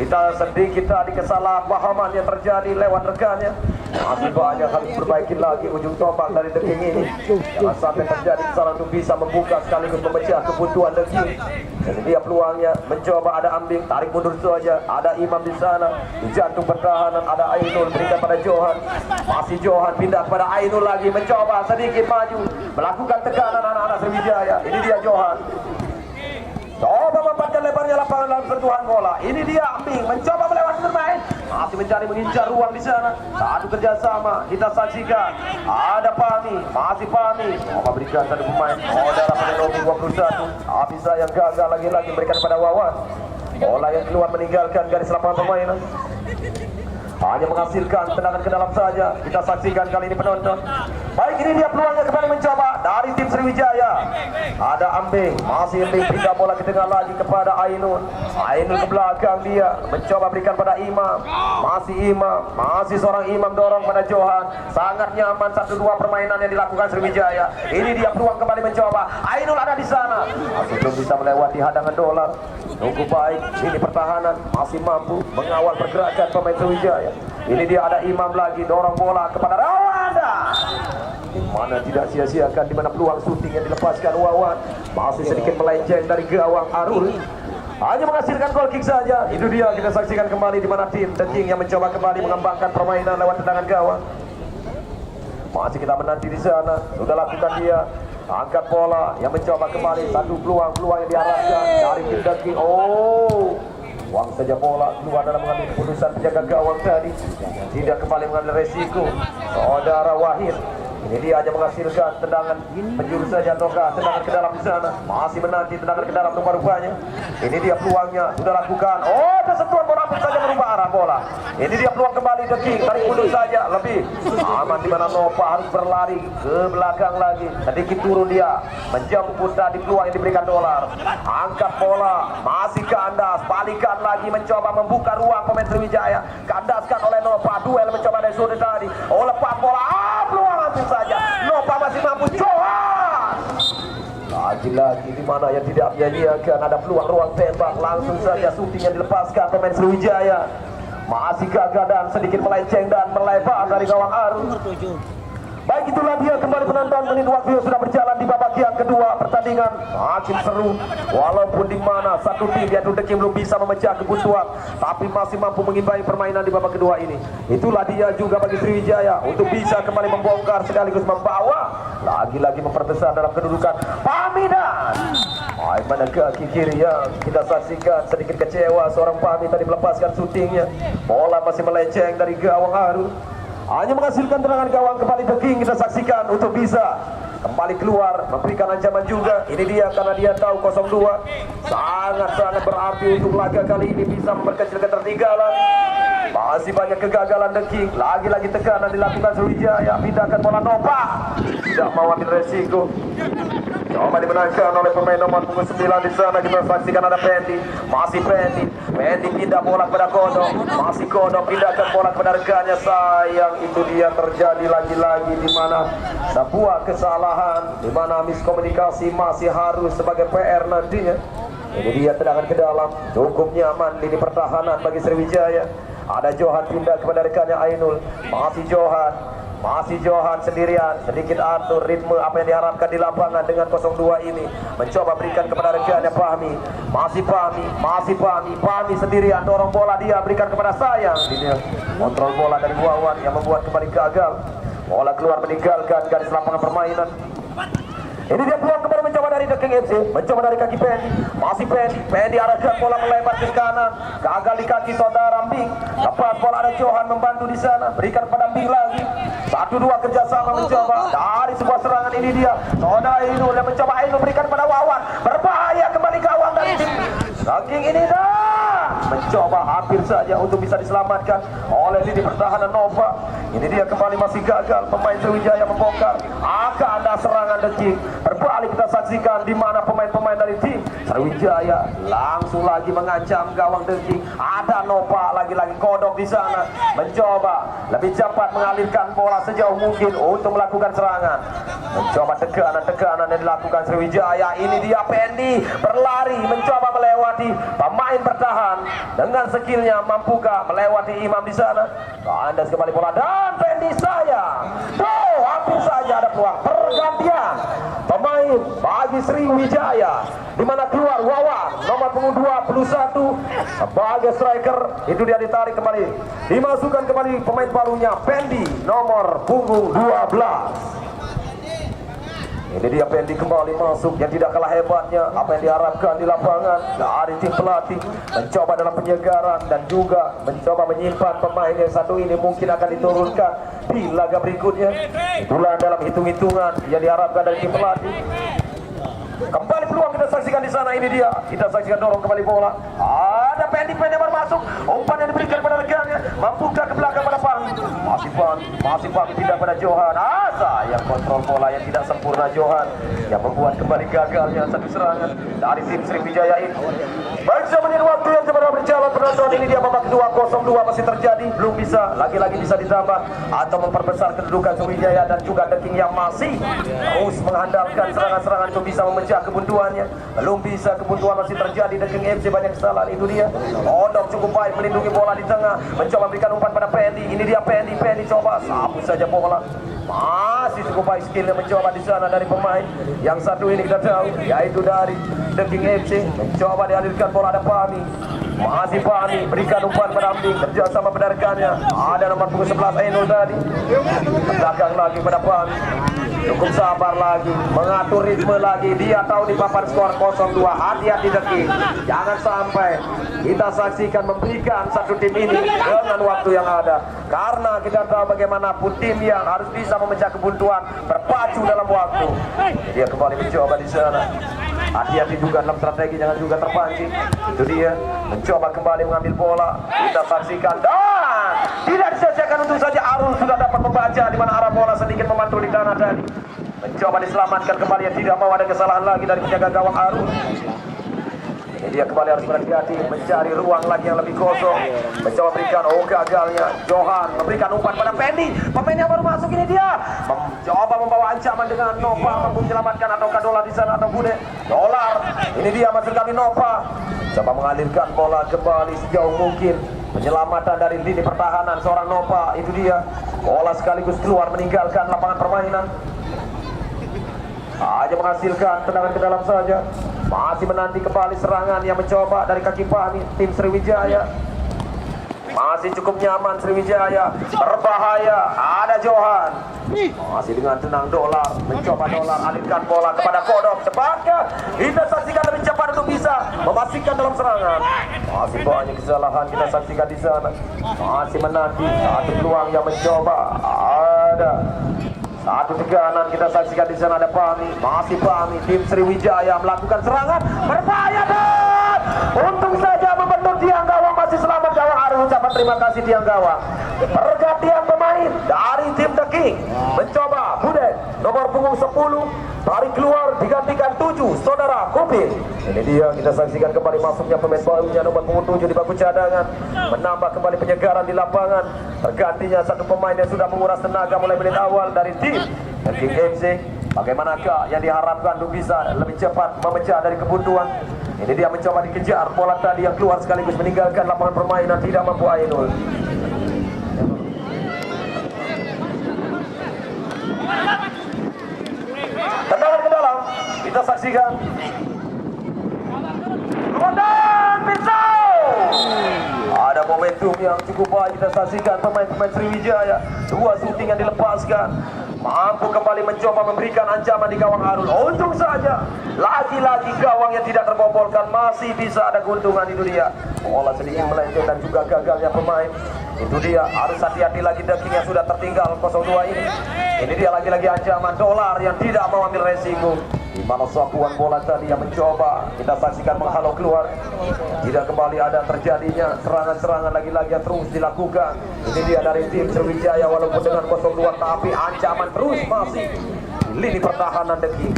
Kita sedikit tadi kesalahpahaman yang terjadi lewat rekannya. Masih banyak harus perbaiki lagi ujung tombak dari The King ini. Jangan sampai terjadi kesalahan untuk bisa membuka sekaligus memecah kebutuhan The King. Jadi dia peluangnya mencoba, ada Ambing tarik mundur saja, ada Imam di sana di jantung pertahanan, ada Ainul berikan pada Johan. Masih Johan pindah kepada Ainul lagi, mencoba sedikit maju melakukan tekanan anak-anak Sriwijaya. Ini dia Johan. Coba memanfaatkan lebarnya lapangan dalam sentuhan bola. Ini dia Ambing mencoba melewati bermain, masih mencari mengincar ruang di sana. Satu kerjasama kita saksikan. Ada Fahmi, masih Fahmi. Coba berikan satu pemain. Dalam menit 21. Bisa yang gagal lagi-lagi berikan pada Wawan. Bola yang keluar meninggalkan garis lapangan permainan. Hanya menghasilkan tendangan ke dalam saja. Kita saksikan kali ini penonton. Baik, ini dia peluangnya kembali mencoba dari tim Sriwijaya. Ada Ambing, masih Ambing pindah bola ke tengah lagi kepada Ainul. Ainul ke belakang dia mencoba berikan pada Imam. Masih seorang Imam dorong pada Johan. Sangat nyaman 1-2 permainan yang dilakukan Sriwijaya. Ini dia peluang kembali mencoba. Ainul ada di sana. Masih belum bisa melewati hadangan Dolar. Cukup baik, ini pertahanan masih mampu mengawal pergerakan pemain Sriwijaya. Ini dia ada Imam lagi, dorong bola kepada Rawanda. Di mana tidak sia-siakan, di mana peluang syuting yang dilepaskan Wawan. Masih sedikit melenceng dari gawang Arul. Hanya menghasilkan goal kick saja. Itu dia, kita saksikan kembali di mana tim The King yang mencoba kembali mengembangkan permainan lewat tendangan gawang. Masih kita menanti di sana. Sudah lakukan dia. Angkat bola yang mencoba kembali. Satu peluang yang diarahkan dari tim The King. Buang saja bola keluar dalam mengambil keputusan penjaga gawang tadi. Tidak kembali mengambil resiko. Saudara Wahid. Ini dia hanya menghasilkan tendangan penjuru saja ataukah tendangan ke dalam di sana. Masih menanti tendangan ke dalam rupa-rupanya. Ini dia peluangnya, sudah lakukan. Ada sentuhan bola pun saja merubah arah bola. Ini dia peluang kembali The King, tarik mundur saja lebih aman di mana Nova harus berlari ke belakang lagi. Sedikit turun dia menjemput tadi peluang yang diberikan Dolar. Angkat bola, masih kandas, balikan lagi mencoba membuka ruang pemain Sriwijaya. Kandaskan oleh Nova, duel mencoba dari sudut tadi. Lepas bola, peluang hampir saja. Nova masih mampu. Johan lagi-lagi di mana yang tidak menyanyiakan, ada peluang ruang tembak, langsung saja syuting yang dilepaskan pemain Sriwijaya. Masih gagal dan sedikit melenceng dan melebar dari gawang Arul. Baik, itulah dia kembali penonton, menit waktu yang sudah berjalan di babak yang kedua pertandingan. Makin seru, walaupun di mana satu tim yaitu The King belum bisa memecah kebuntuan, tapi masih mampu mengimbangi permainan di babak kedua ini. Itulah dia juga bagi Sriwijaya untuk bisa kembali membongkar sekaligus membawa, lagi-lagi memperbesar dalam kedudukan. Pamidan main mana kaki kiri yang kita saksikan, sedikit kecewa seorang Pami tadi melepaskan syutingnya. Bola masih melenceng dari gawang Arul. Hanya menghasilkan tendangan gawang kembali The King, kita saksikan untuk bisa kembali keluar, memberikan ancaman juga. Ini dia karena dia tahu 02 sangat-sangat berarti untuk laga kali ini bisa memperkecil ketertinggalan. Masih banyak kegagalan The King, lagi-lagi tekanan dilakukan Sriwijaya. Pindahkan bola Nova, tidak mau ambil resiko. Coba dimenangkan oleh pemain nomor punggung 9 di sana. Kita saksikan ada Pendi, masih Pendi pindah bola kepada Kodok, masih Kodok pindahkan bola kepada rekannya. Sayang, itu dia terjadi lagi-lagi di mana sebuah kesalahan, di mana miskomunikasi masih harus sebagai PR nantinya. Ini dia tendangan ke dalam, cukup nyaman lini pertahanan bagi Sriwijaya. Ada Johan pindah kepada rekannya Ainul, masih Johan sendirian, sedikit atur ritme apa yang diharapkan di lapangan dengan 02 ini. Mencoba berikan kepada rekannya Fahmi, masih Fahmi sendirian, dorong bola dia berikan kepada Sayang. Ini kontrol bola dari Wawan yang membuat kembali gagal. Bola keluar meninggalkan garis lapangan permainan. Ini dia peluang kembali mencoba dari The King FC, mencoba dari kaki Pendi, masih Pendi arahkan bola melebar ke kanan, gagal di kaki saudara Mbing. Lepas bola ada Johan membantu di sana, berikan pada Mbing lagi. 1-2 kerjasama mencoba dari sebuah serangan. Ini dia saudara Ainul yang mencoba, Ainul berikan pada Wawan, berbahaya kembali gawang dari tim The King ini mencoba hampir saja untuk bisa diselamatkan oleh lini pertahanan Nova. Ini dia kembali masih gagal pemain Sriwijaya membongkar. Akan ada serangan The King. Berbalik kita saksikan di mana pemain-pemain dari tim Sriwijaya langsung lagi mengancam gawang The King. Ada Nova lagi-lagi Kodok di sana mencoba lebih cepat mengalirkan bola sejauh mungkin untuk melakukan serangan. Mencoba tekanan yang dilakukan Sriwijaya. Ini dia Pendi berlari mencoba melewati pemain bertahan dengan skillnya, mampukah melewati Imam di sana. Kandas kembali bola dan Pendi sayang. Hampir saja ada peluang pergantian pemain bagi Sriwijaya, di mana keluar Wawan nomor punggung 21 sebagai striker. Itu dia ditarik kembali, dimasukkan kembali pemain barunya Pendi nomor punggung 12. Ini dia Pendi kembali masuk yang tidak kalah hebatnya apa yang diharapkan di lapangan dari tim pelatih. Mencoba dalam penyegaran dan juga mencoba menyimpan pemain yang satu ini mungkin akan diturunkan di laga berikutnya. Itulah dalam hitung-hitungan yang diharapkan dari tim pelatih. Kembali peluang kita saksikan di sana. Ini dia, kita saksikan dorong kembali bola. Ada Pendi yang baru masuk. Umpan yang diberikan pada rekannya. Mampukah ke belakang pada Fahmi. Masih Fahmi tidak pada Johan. Yang kontrol bola yang tidak sempurna Johan. Yang membuat kembali gagalnya satu serangan dari tim Sriwijaya ini. Baik, menit waktu yang sebenarnya berjalan penonton. Ini dia babak kedua, 0-2 masih terjadi. Belum bisa, lagi-lagi bisa ditambah atau memperbesar kedudukan Sriwijaya dan juga The King yang masih terus mengandalkan serangan-serangan untuk bisa memecah kebuntuannya. Belum bisa, kebuntuan masih terjadi. The King FC banyak kesalahan, itu dia. Odok cukup baik melindungi bola di tengah, mencoba berikan umpan pada Pendi. Ini dia Pendi coba sapu saja bola. Masih cukup baik skillnya mencoba di sana dari pemain. Yang satu ini kita tahu, yaitu dari The King FC. Mencoba dialirkan bola, ada Fahmi. Masih Fahmi berikan umpan pada Ambing, kerja sama penarikannya. Ada nomor punggung 11 Ainul tadi. Belakang lagi pada Fahmi. Cukup sabar lagi, mengatur ritme lagi. Dia tahu di papan skor 0-2. Hati-hati The King. Jangan sampai kita saksikan memberikan satu tim ini dengan waktu yang ada. Karena kita tahu bagaimanapun tim yang harus bisa memecah kebuntuan berpacu dalam waktu. Dia kembali mencoba di sana. Hati-hati juga dalam strategi, jangan juga terpancing. Itu dia mencoba kembali mengambil bola. Kita saksikan dan tidak disia-siakan. Untung saja Arul sudah dapat membaca di mana arah bola, sedikit memantul di tanah tadi. Mencoba diselamatkan kembali, yang tidak mau ada kesalahan lagi dari penjaga gawang Arul. Ini dia kembali harus berhati-hati, mencari ruang lagi yang lebih kosong. Mencoba berikan, gagalnya Johan memberikan umpan pada Pendi. Pemain yang baru masuk ini dia mencoba membawa ancaman dengan Nova, mampu menyelamatkan ataukah Dolar di sana atau Bude. Dolar, ini dia masuk kali Nova. Coba mengalirkan bola kembali sejauh mungkin. Penyelamatan dari lini pertahanan seorang Nova, itu dia. Bola sekaligus keluar meninggalkan lapangan permainan. Hanya menghasilkan tendangan ke dalam saja. Masih menanti kembali serangan yang mencoba dari kaki Fahmi tim Sriwijaya. Masih cukup nyaman Sriwijaya. Berbahaya, ada Johan. Masih dengan tenang Dolar. Mencoba Dolar alirkan bola kepada Kodok. Cepatkah? Kita saksikan lebih cepat untuk bisa memastikan dalam serangan. Masih banyak kesalahan kita saksikan di sana. Masih menanti satu peluang yang mencoba. Ada satu tekanan kita saksikan di sana, ada Fahmi. Masih Fahmi, tim Sriwijaya melakukan serangan berbahaya dan untung saja membentur tiang gawang, masih selamat gawang Arul. Ucapan terima kasih tiang gawang. Pergantian pemain dari tim The King. Mencoba Budek nomor punggung 10 tarik keluar, digantikan 7 saudara Kupin. Ini dia kita saksikan kembali masuknya pemain barunya nomor punggung 7 di bangku cadangan, menambah kembali penyegaran di lapangan. Tergantinya satu pemain yang sudah menguras tenaga mulai menit awal dari tim The King FC. Bagaimanakah yang diharapkan untuk bisa lebih cepat memecah dari kebuntuan. Ini dia mencoba dikejar bola tadi yang keluar sekaligus meninggalkan lapangan permainan, tidak mampu Ainul. Tendangan ke dalam, kita saksikan. Kemudian pisau. Ada momentum yang cukup baik kita saksikan pemain-pemain Sriwijaya. Dua shooting yang dilepaskan, mampu kembali mencoba memberikan ancaman di gawang Arul. Untung saja, lagi-lagi gawang yang tidak terbobolkan, masih bisa ada keuntungan. Itu dia, bola sedikit melenceng dan juga gagalnya pemain. Itu dia, harus hati-hati lagi The King yang sudah tertinggal 0-2 ini. Ini dia lagi-lagi ancaman Dolar yang tidak mau ambil resiko. Di mana sapuan bola tadi yang mencoba kita saksikan menghalau keluar. Tidak kembali ada terjadinya serangan-serangan lagi-lagi yang terus dilakukan. Ini dia dari tim Sriwijaya walaupun dengan 0-2 tapi ancaman terus masih di lini pertahanan The King.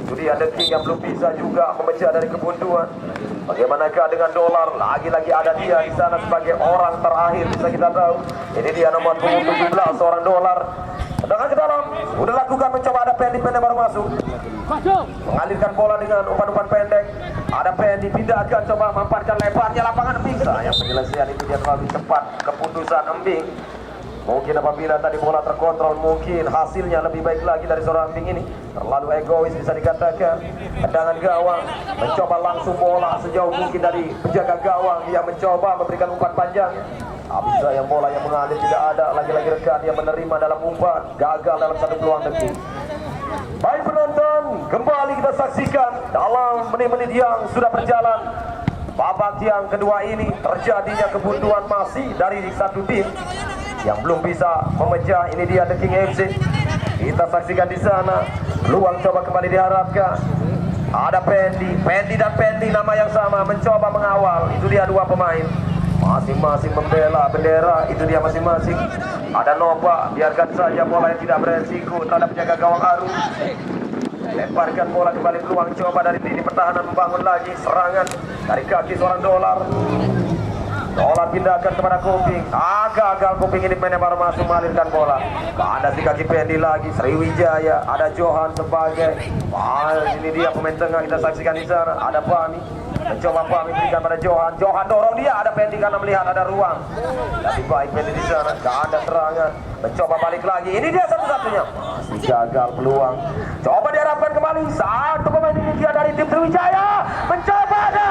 Itu dia The King yang belum bisa juga memecah dari kebuntuan. Bagaimanakah dengan Dolar? Lagi-lagi ada dia di sana sebagai orang terakhir bisa kita tahu. Ini dia nomor punggung 17 seorang Dolar. Tendangan ke dalam, udah lakukan mencoba, ada Pendi baru masuk. Mengalirkan bola dengan umpan-umpan pendek. Ada Pendi pindahkan, coba mamparkan lebarnya lapangan Embing. Yang penyelesaian itu dia terlalu cepat, keputusan Embing. Mungkin apabila tadi bola terkontrol, mungkin hasilnya lebih baik lagi dari seorang Embing ini. Terlalu egois bisa dikatakan. Tendangan gawang, mencoba langsung bola sejauh mungkin dari penjaga gawang yang mencoba memberikan umpan panjang. Habis yang bola yang mengalir tidak ada, lagi-lagi rekan yang menerima dalam umpan, gagal dalam satu peluang The King. Baik penonton, kembali kita saksikan dalam menit-menit yang sudah berjalan. Babak yang kedua ini terjadinya kebuntuan masih dari satu tim yang belum bisa memecah. Ini dia The King FC. Kita saksikan di sana, peluang coba kembali diharapkan. Ada Pendi dan Pendi nama yang sama mencoba mengawal. Itu dia dua pemain. Masing-masing membela bendera, itu dia masing-masing. Ada Nova, biarkan saja bola yang tidak beresiko terhadap penjaga gawang Arus. Lemparkan bola kembali peluang, coba dari lini pertahanan membangun lagi serangan dari kaki seorang Dolar. Dolar pindahkan kepada Kuping. Gagal Kuping ini main baru masuk mengalirkan bola. Kandas di kaki Pendi lagi. Sriwijaya, ada Johan sebagai ini dia pemain tengah kita saksikan di sana. Ada Fahmi. Mencoba Fahmi berikan pada Johan. Johan dorong dia, ada Pendi karena melihat ada ruang. Lebih baik Pendi di sana. Ada serangan. Mencoba balik lagi. Ini dia satu-satunya. Masih gagal peluang. Coba diharapkan kembali. Satu pemain ini dia dari tim Sriwijaya. Mencoba ada.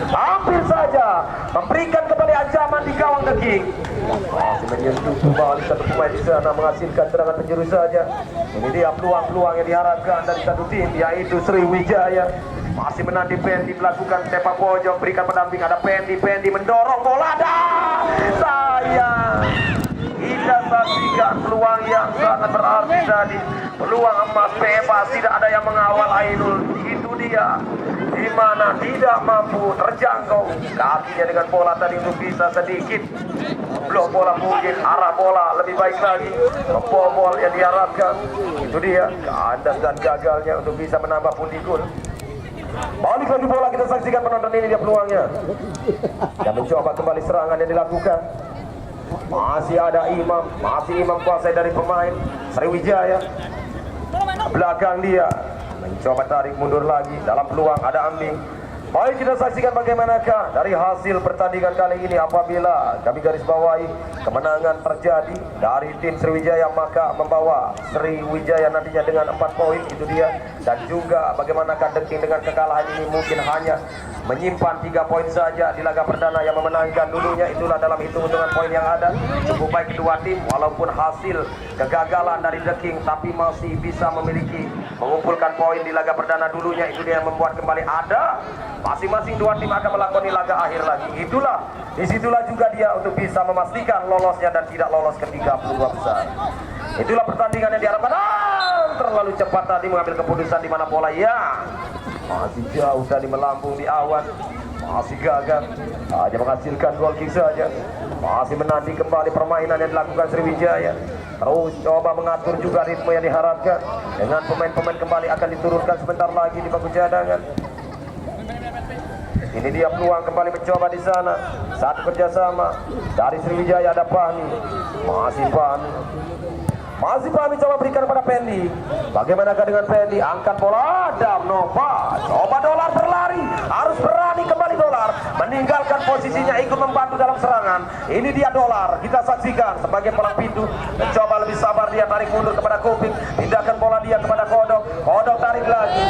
Hampir saja memberikan kembali ancaman di gawang The King. Masih menyentuh kembali satu pemain di sana menghasilkan serangan penjuru saja. Ini dia peluang-peluang yang diharapkan dari satu tim yaitu Sriwijaya. Masih menanti Pendi melakukan sepak pojok, berikan pendamping, ada Pendi mendorong bola dah. Sayang. Kita saksikan peluang yang sangat berarti tadi. Peluang emas bebas, tidak ada yang mengawal Ainul. Itu dia. Di mana tidak mampu terjangkau kakinya dengan bola tadi untuk bisa sedikit blok bola, mungkin arah bola lebih baik lagi, membobol yang diharapkan. Itu dia kandas dan gagalnya untuk bisa menambah pundi gol. Balik lagi bola, kita saksikan penonton, ini dia peluangnya dan mencoba kembali serangan yang dilakukan. Masih ada Imam kuasai dari pemain Sriwijaya. Belakang dia mencoba tarik mundur lagi dalam peluang, ada Ambing. Baik, kita saksikan bagaimanakah dari hasil pertandingan kali ini. Apabila kami garis bawahi kemenangan terjadi dari tim Sriwijaya, maka membawa Sriwijaya nantinya dengan 4 poin, itu dia. Dan juga bagaimanakah The King dengan kekalahan ini mungkin hanya menyimpan 3 poin saja di laga perdana yang memenangkan dulunya. Itulah dalam hitung-hitungan poin yang ada. Cukup baik kedua tim, walaupun hasil kegagalan dari The King, tapi masih bisa mengumpulkan poin di laga perdana dulunya. Itu dia yang membuat kembali ada masing-masing dua tim akan melakoni laga akhir lagi. Disitulah juga dia untuk bisa memastikan lolosnya dan tidak lolos ke 32 besar. Itulah pertandingan yang diharapkan. Terlalu cepat tadi mengambil keputusan di mana bola masih jauh tadi melambung di awan. Masih gagal, hanya menghasilkan goal kick saja. Masih menanti kembali permainan yang dilakukan Sriwijaya. Terus coba mengatur juga ritme yang diharapkan. Dengan pemain-pemain kembali akan diturunkan sebentar lagi di bangku cadangan. Ini dia peluang kembali mencoba di sana. Satu kerjasama dari Sriwijaya, ada Fahmi. Masih Fahmi coba berikan kepada Pendi. Bagaimanakah dengan Pendi? Angkat bola, ada Nova. Coba Dolar berlari, harus berani kembali Dolar. Meninggalkan posisinya, ikut membantu dalam serangan. Ini dia Dolar, kita saksikan sebagai pelang pintu. Mencoba lebih sabar, dia tarik mundur kepada Kuping. Pindahkan bola dia kepada Kodok. Kodok tarik lagi.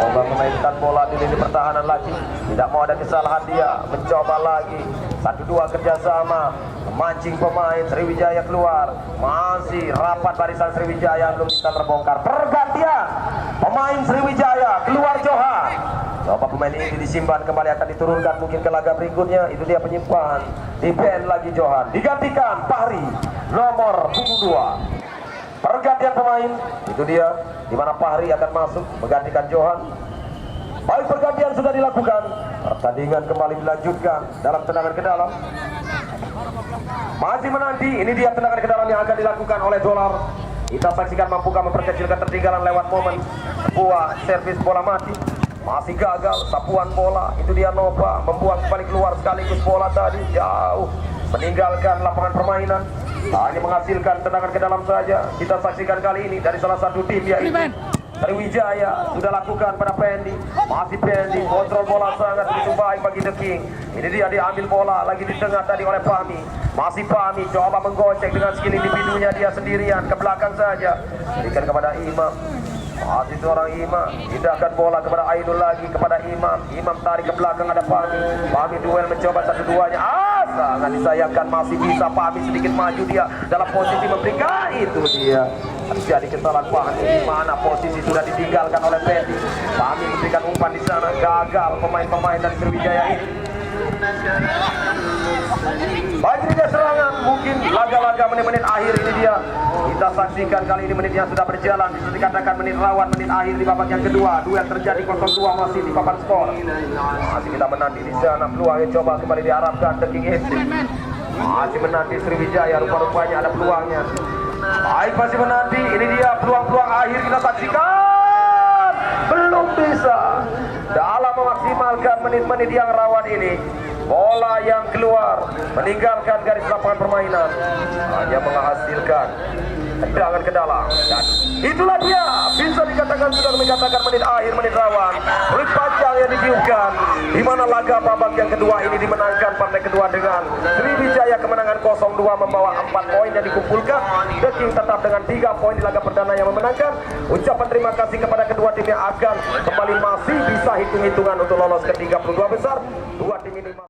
Coba memainkan bola di lini pertahanan lagi. Tidak mau ada kesalahan dia. Mencoba lagi. 1-2 kerjasama. Mancing pemain Sriwijaya keluar. Masih rapat barisan Sriwijaya, belum bisa terbongkar. Pergantian pemain Sriwijaya, keluar Johan. Coba pemain ini disimpan, kembali akan diturunkan mungkin ke laga berikutnya. Itu dia penyimpan. Di-ban lagi Johan, digantikan Fahri nomor 2. Pergantian pemain, itu dia di mana Fahri akan masuk menggantikan Johan. Baik, pergantian sudah dilakukan. Pertandingan kembali dilanjutkan dalam tendangan ke dalam. Masih menanti, ini dia tendangan ke dalam yang akan dilakukan oleh Dolar. Kita saksikan mampukah memperkecil ketertinggalan lewat momen sebuah servis bola mati. Masih gagal sapuan bola, itu dia Nova membuang kembali keluar sekaligus bola tadi jauh meninggalkan lapangan permainan. Hanya menghasilkan tendangan ke dalam saja. Kita saksikan kali ini dari salah satu tim yaitu Sriwijaya sudah lakukan pada Pendi. Masih Pendi, kontrol bola sangat begitu baik bagi The King. Ini dia diambil bola lagi di tengah tadi oleh Fahmi. Masih Fahmi coba menggocek dengan skill individunya, dia sendirian ke belakang saja. Berikan kepada Imam. Masih seorang Imam, pindahkan bola kepada Ainul lagi kepada Imam. Imam tarik ke belakang, ada Fahmi. Fahmi duel mencoba 1-2-nya. Sangat disayangkan, masih bisa Fahmi sedikit maju dia dalam posisi memberikan. Itu dia terjadi kesalahan Fahmi di mana posisi sudah ditinggalkan oleh Pendi. Fahmi memberikan umpan di sana, gagal pemain-pemain dari Sriwijaya ini. Bagi dia serangan, mungkin laga-laga menit-menit akhir ini dia. Kita saksikan kali ini menit yang sudah berjalan. Bisa dikatakan menit rawan, menit akhir di babak yang kedua. Duel terjadi 0-2 masih di papan skor. Masih kita menanti di sana peluang yang coba kembali diharapkan The King FC. Masih menanti Sriwijaya, rupa-rupanya ada peluangnya. Baik, masih menanti. Ini dia peluang-peluang akhir kita saksikan. Belum bisa. Dalam memaksimalkan menit-menit yang rawan ini, bola yang keluar meninggalkan garis lapangan permainan hanya menghasilkan tendangan ke dalam, dan itulah dia bisa dikatakan sudah mengatakan menit akhir, menit rawan, menit panjang yang ditiupkan, di mana laga babak yang kedua ini dimenangkan partai kedua dengan Sriwijaya kemenangan 0-2 membawa 4 poin yang dikumpulkan. The King tetap dengan 3 poin di laga perdana yang memenangkan. Ucapan terima kasih kepada kedua tim yang akan kembali masih bisa hitung-hitungan untuk lolos ke 32 besar.